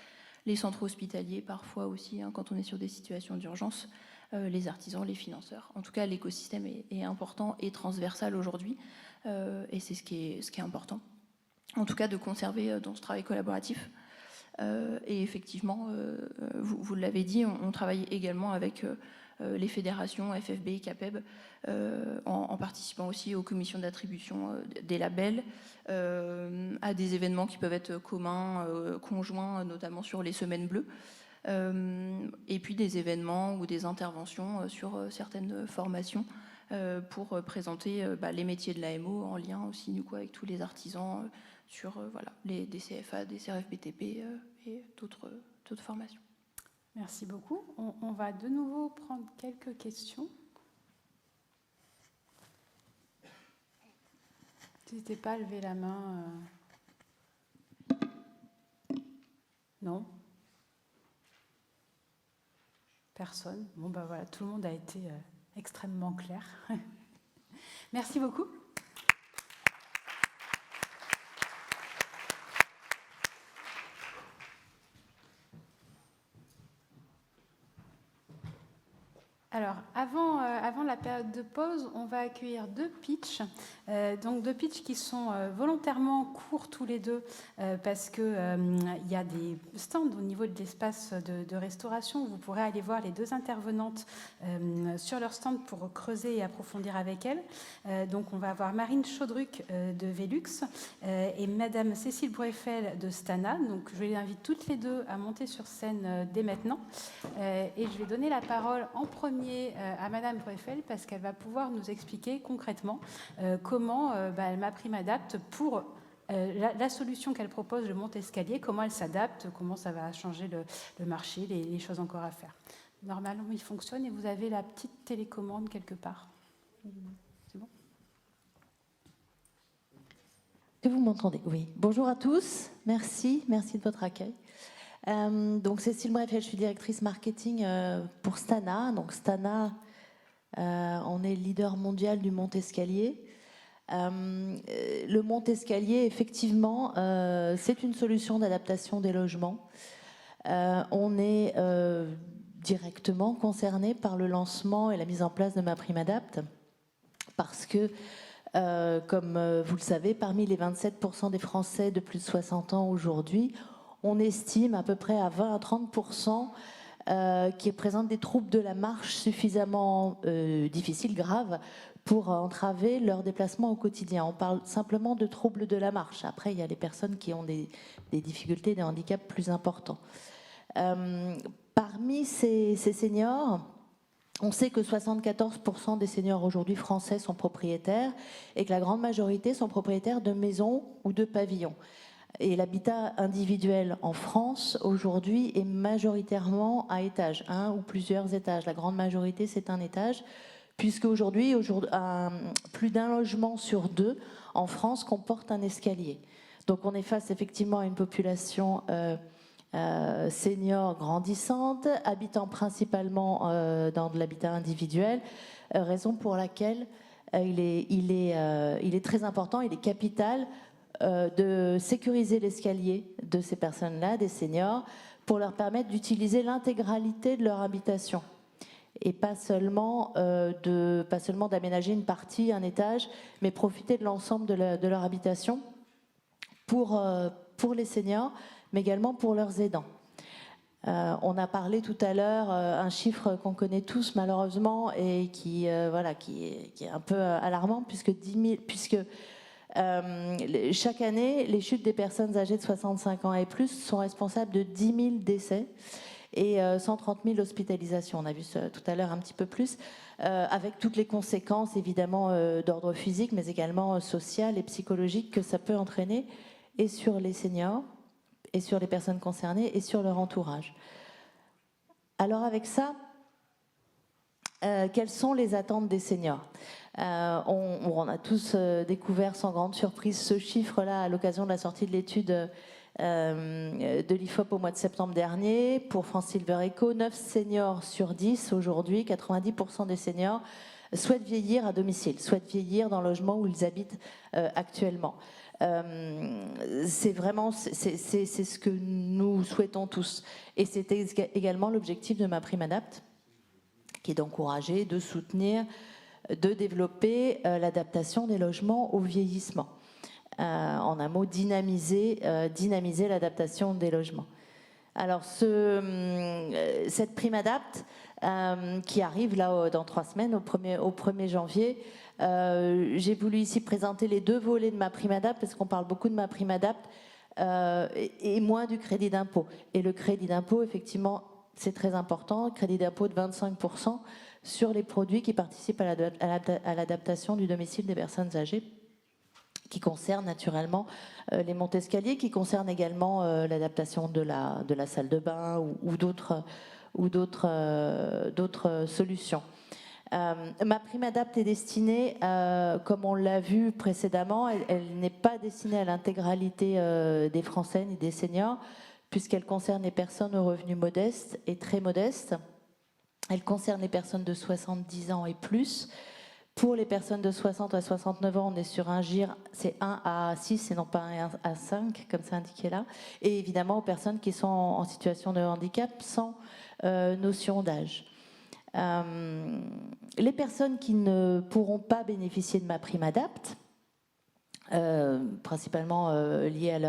les centres hospitaliers parfois aussi, quand on est sur des situations d'urgence. Les artisans, les financeurs. En tout cas, l'écosystème est important et transversal aujourd'hui, et c'est ce qui est important. En tout cas, de conserver dans ce travail collaboratif. Et effectivement, vous l'avez dit, on travaille également avec les fédérations FFB et CAPEB, en participant aussi aux commissions d'attribution des labels, à des événements qui peuvent être communs, conjoints, notamment sur les semaines bleues. Et puis des événements ou des interventions sur certaines formations pour présenter les métiers de l'AMO en lien aussi du coup, avec tous les artisans sur des CFA, des CRFBTP et d'autres formations. Merci beaucoup. On va de nouveau prendre quelques questions. N'hésitez pas à lever la main. Non ? Personne. Bon, voilà, tout le monde a été extrêmement clair. Merci beaucoup. Alors, avant la période de pause, on va accueillir 2 pitchs. Donc 2 pitchs qui sont volontairement courts tous les deux parce qu'il y a des stands au niveau de l'espace de restauration où vous pourrez aller voir les 2 intervenantes sur leur stand pour creuser et approfondir avec elles. Donc on va avoir Marine Chaudruc de Velux et Madame Cécile Breffel de Stana. Donc je les invite toutes les deux à monter sur scène dès maintenant. Et je vais donner la parole en premier à Madame Breffel parce qu'elle va pouvoir nous expliquer concrètement comment MaPrimeAdapt pour la solution qu'elle propose, le monte-escalier, comment elle s'adapte, comment ça va changer le marché, les choses encore à faire. Normalement, il fonctionne et vous avez la petite télécommande quelque part. C'est bon ? Que vous m'entendez ? Oui. Bonjour à tous. Merci de votre accueil. Donc Cécile Breffel, je suis directrice marketing pour Stana. Donc Stana, on est leader mondial du monte-escalier. Le monte-escalier, effectivement, c'est une solution d'adaptation des logements. On est directement concerné par le lancement et la mise en place de MaPrimeAdapt parce que, comme vous le savez, parmi les 27% des Français de plus de 60 ans aujourd'hui, on estime à peu près à 20 à 30% qui présentent des troubles de la marche suffisamment difficiles, graves, pour entraver leur déplacement au quotidien. On parle simplement de troubles de la marche. Après, il y a les personnes qui ont des difficultés, des handicaps plus importants. Parmi ces seniors, on sait que 74% des seniors aujourd'hui français sont propriétaires et que la grande majorité sont propriétaires de maisons ou de pavillons. Et l'habitat individuel en France, aujourd'hui, est majoritairement à étage, un ou plusieurs étages. La grande majorité, c'est un étage, puisque aujourd'hui, plus d'un logement sur 2 en France comporte un escalier. Donc on est face effectivement à une population senior grandissante, habitant principalement dans de l'habitat individuel, raison pour laquelle il est très important, il est capital de sécuriser l'escalier de ces personnes-là, des seniors, pour leur permettre d'utiliser l'intégralité de leur habitation et pas seulement d'aménager une partie, un étage, mais profiter de l'ensemble de leur habitation pour les seniors, mais également pour leurs aidants. On a parlé tout à l'heure un chiffre qu'on connaît tous malheureusement et qui est un peu alarmant puisque chaque année, les chutes des personnes âgées de 65 ans et plus sont responsables de 10 000 décès et 130 000 hospitalisations. On a vu ça tout à l'heure un petit peu plus, avec toutes les conséquences évidemment d'ordre physique, mais également social et psychologique que ça peut entraîner, et sur les seniors, et sur les personnes concernées, et sur leur entourage. Alors avec ça, quelles sont les attentes des seniors ? On a tous découvert sans grande surprise ce chiffre-là à l'occasion de la sortie de l'étude de l'IFOP au mois de septembre dernier. Pour France Silver Eco, 9 seniors sur 10 aujourd'hui, 90% des seniors souhaitent vieillir à domicile, souhaitent vieillir dans le logement où ils habitent actuellement. C'est ce que nous souhaitons tous. Et c'était également l'objectif de MaPrimeAdapt, qui est d'encourager, de soutenir, de développer l'adaptation des logements au vieillissement. En un mot, dynamiser l'adaptation des logements. Alors, cette PrimeAdapt, qui arrive là dans 3 semaines, au 1er janvier, j'ai voulu ici présenter les 2 volets de MaPrimeAdapt, parce qu'on parle beaucoup de MaPrimeAdapt et moins du crédit d'impôt. Et le crédit d'impôt, effectivement, c'est très important, crédit d'impôt de 25% sur les produits qui participent à l'adaptation du domicile des personnes âgées, qui concerne naturellement les monte-escaliers, qui concerne également l'adaptation de la salle de bain ou d'autres solutions. MaPrimeAdapt est destinée, comme on l'a vu précédemment, elle n'est pas destinée à l'intégralité des Français ni des seniors, puisqu'elle concerne les personnes aux revenus modestes et très modestes. Elle concerne les personnes de 70 ans et plus. Pour les personnes de 60 à 69 ans, on est sur un GIR, c'est 1 à 6 et non pas 1 à 5, comme c'est indiqué là. Et évidemment aux personnes qui sont en situation de handicap sans notion d'âge. Les personnes qui ne pourront pas bénéficier de MaPrimeAdapt', principalement liées à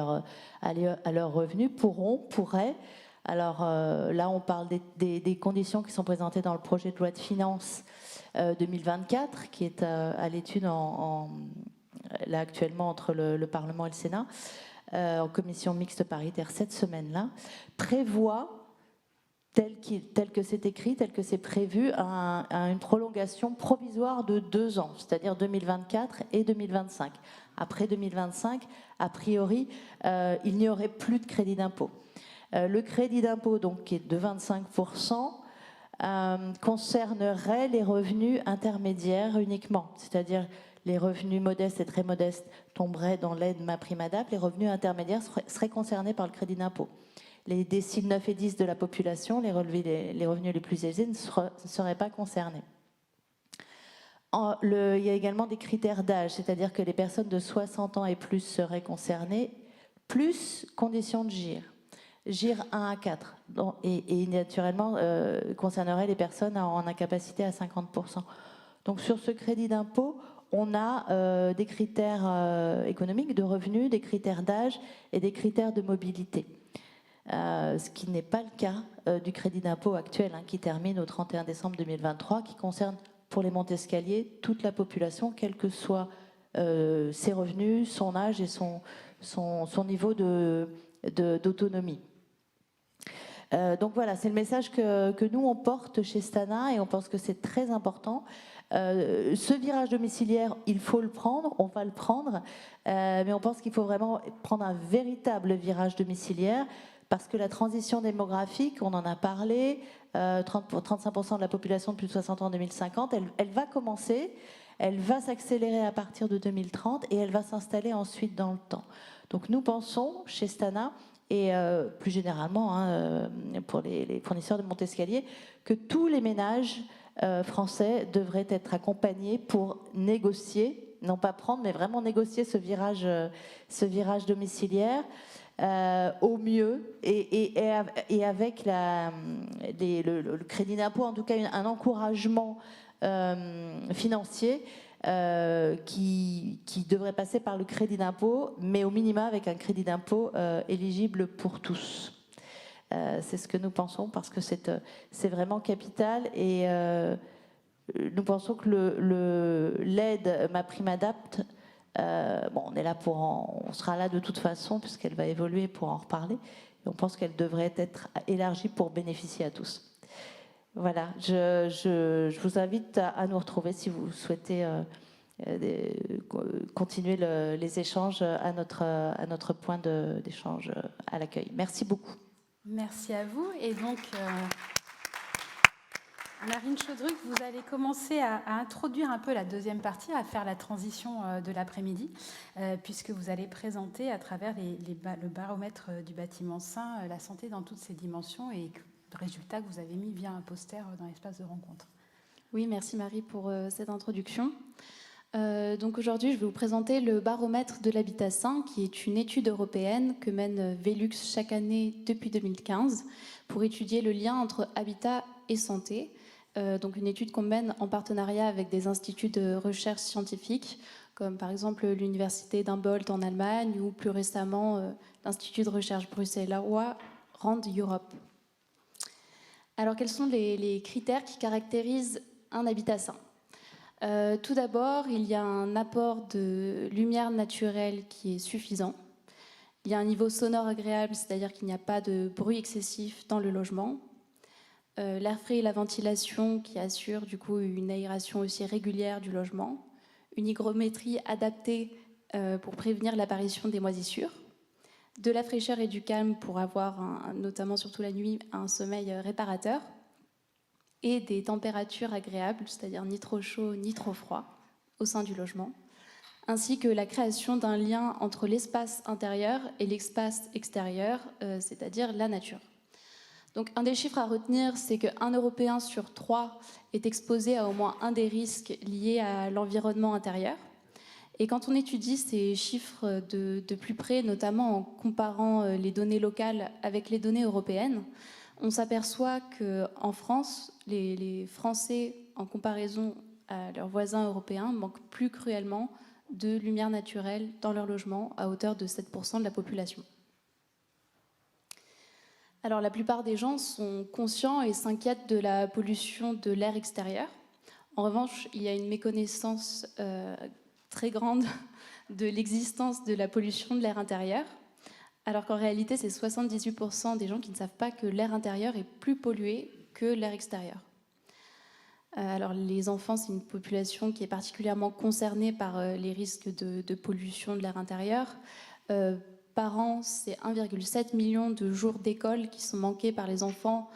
leurs revenus, pourraient. Alors là, on parle des conditions qui sont présentées dans le projet de loi de finances 2024, qui est à l'étude là actuellement entre le Parlement et le Sénat, en commission mixte paritaire cette semaine-là, prévoit, tel que c'est écrit, tel que c'est prévu, une prolongation provisoire de 2 ans, c'est-à-dire 2024 et 2025. Après 2025, a priori, il n'y aurait plus de crédit d'impôt. Le crédit d'impôt, donc, qui est de 25%, concernerait les revenus intermédiaires uniquement, c'est-à-dire les revenus modestes et très modestes tomberaient dans l'aide MaPrimeAdapt', les revenus intermédiaires seraient concernés par le crédit d'impôt. Les déciles 9 et 10 de la population, les revenus les plus élevés, ne seraient pas concernés. Il y a également des critères d'âge, c'est-à-dire que les personnes de 60 ans et plus seraient concernées, plus conditions de GIR. GIR 1 à 4, et naturellement concernerait les personnes en incapacité à 50%. Donc sur ce crédit d'impôt, on a des critères économiques, de revenus, des critères d'âge et des critères de mobilité. Ce qui n'est pas le cas du crédit d'impôt actuel, qui termine au 31 décembre 2023, qui concerne pour les Montescalier toute la population, quels que soient ses revenus, son âge et son niveau d'autonomie. Donc voilà, c'est le message que nous on porte chez Stana et on pense que c'est très important. Ce virage domiciliaire, il faut le prendre, on va le prendre, mais on pense qu'il faut vraiment prendre un véritable virage domiciliaire parce que la transition démographique, on en a parlé, 35% de la population de plus de 60 ans en 2050, elle va commencer, elle va s'accélérer à partir de 2030 et elle va s'installer ensuite dans le temps. Donc nous pensons chez Stana et plus généralement pour les fournisseurs de Montescalier que tous les ménages français devraient être accompagnés pour négocier, non pas prendre, mais vraiment négocier ce virage domiciliaire au mieux et avec le crédit d'impôt, en tout cas un encouragement financier qui devrait passer par le crédit d'impôt, mais au minima avec un crédit d'impôt éligible pour tous. C'est ce que nous pensons parce que c'est vraiment capital et nous pensons que l'aide MaPrimeAdapt', on est là on sera là de toute façon puisqu'elle va évoluer pour en reparler et on pense qu'elle devrait être élargie pour bénéficier à tous. Voilà, je vous invite à nous retrouver si vous souhaitez continuer les échanges à notre point d'échange à l'accueil. Merci beaucoup. Merci à vous. Et donc, Marine Chaudruc, vous allez commencer à introduire un peu la deuxième partie, à faire la transition de l'après-midi, puisque vous allez présenter à travers le baromètre du bâtiment sain la santé dans toutes ses dimensions et le résultat que vous avez mis via un poster dans l'espace de rencontre. Oui, merci Marie pour cette introduction. Donc aujourd'hui, je vais vous présenter le baromètre de l'habitat sain, qui est une étude européenne que mène Velux chaque année depuis 2015 pour étudier le lien entre habitat et santé. Donc une étude qu'on mène en partenariat avec des instituts de recherche scientifiques, comme par exemple l'université d'Humboldt en Allemagne ou plus récemment l'Institut de recherche bruxellois RAND Europe. Alors quels sont les critères qui caractérisent un habitat sain ? Tout d'abord, il y a un apport de lumière naturelle qui est suffisant. Il y a un niveau sonore agréable, c'est-à-dire qu'il n'y a pas de bruit excessif dans le logement. L'air frais et la ventilation qui assurent du coup une aération aussi régulière du logement. Une hygrométrie adaptée pour prévenir l'apparition des moisissures. De la fraîcheur et du calme pour avoir, notamment surtout la nuit, un sommeil réparateur. Et des températures agréables, c'est-à-dire ni trop chaud ni trop froid, au sein du logement, ainsi que la création d'un lien entre l'espace intérieur et l'espace extérieur, c'est-à-dire la nature. Donc un des chiffres à retenir, c'est qu'un Européen sur 3 est exposé à au moins un des risques liés à l'environnement intérieur. Et quand on étudie ces chiffres de plus près, notamment en comparant les données locales avec les données européennes, on s'aperçoit qu'en France, les Français, en comparaison à leurs voisins européens, manquent plus cruellement de lumière naturelle dans leur logement, à hauteur de 7% de la population. Alors la plupart des gens sont conscients et s'inquiètent de la pollution de l'air extérieur. En revanche, il y a une méconnaissance très grande de l'existence de la pollution de l'air intérieur, alors qu'en réalité, c'est 78% des gens qui ne savent pas que l'air intérieur est plus pollué que l'air extérieur. Alors les enfants, c'est une population qui est particulièrement concernée par les risques de pollution de l'air intérieur. Par an, c'est 1,7 million de jours d'école qui sont manqués par les enfants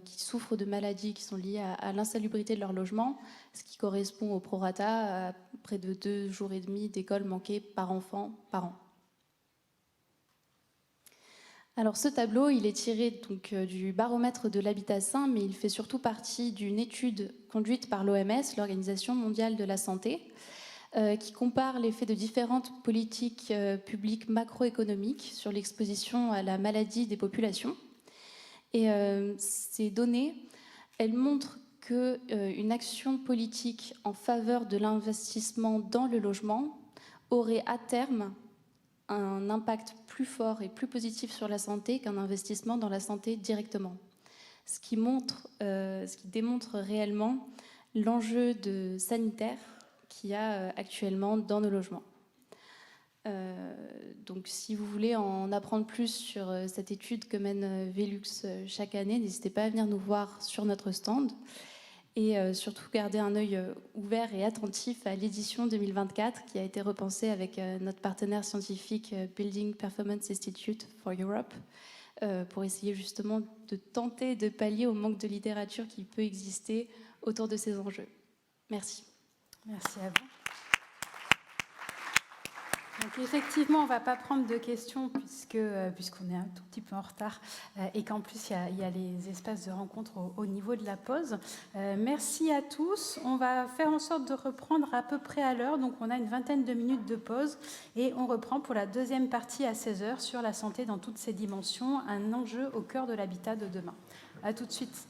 qui souffrent de maladies qui sont liées à l'insalubrité de leur logement, ce qui correspond au prorata à près de 2 jours et demi d'école manquée par enfant par an. Alors ce tableau, il est tiré donc du baromètre de l'habitat sain, mais il fait surtout partie d'une étude conduite par l'OMS, l'Organisation mondiale de la santé, qui compare l'effet de différentes politiques publiques macroéconomiques sur l'exposition à la maladie des populations. Et ces données, elles montrent qu'une action politique en faveur de l'investissement dans le logement aurait à terme un impact plus fort et plus positif sur la santé qu'un investissement dans la santé directement. Ce qui démontre réellement l'enjeu sanitaire qu'il y a actuellement dans nos logements. Donc si vous voulez en apprendre plus sur cette étude que mène Velux chaque année, n'hésitez pas à venir nous voir sur notre stand. Et surtout garder un œil ouvert et attentif à l'édition 2024 qui a été repensée avec notre partenaire scientifique Building Performance Institute for Europe pour essayer justement de tenter de pallier au manque de littérature qui peut exister autour de ces enjeux. Merci. Merci à vous. Donc effectivement, on ne va pas prendre de questions puisqu'on est un tout petit peu en retard et qu'en plus, il y a les espaces de rencontre au niveau de la pause. Merci à tous. On va faire en sorte de reprendre à peu près à l'heure. Donc on a une vingtaine de minutes de pause et on reprend pour la deuxième partie à 16h sur la santé dans toutes ses dimensions, un enjeu au cœur de l'habitat de demain. À tout de suite.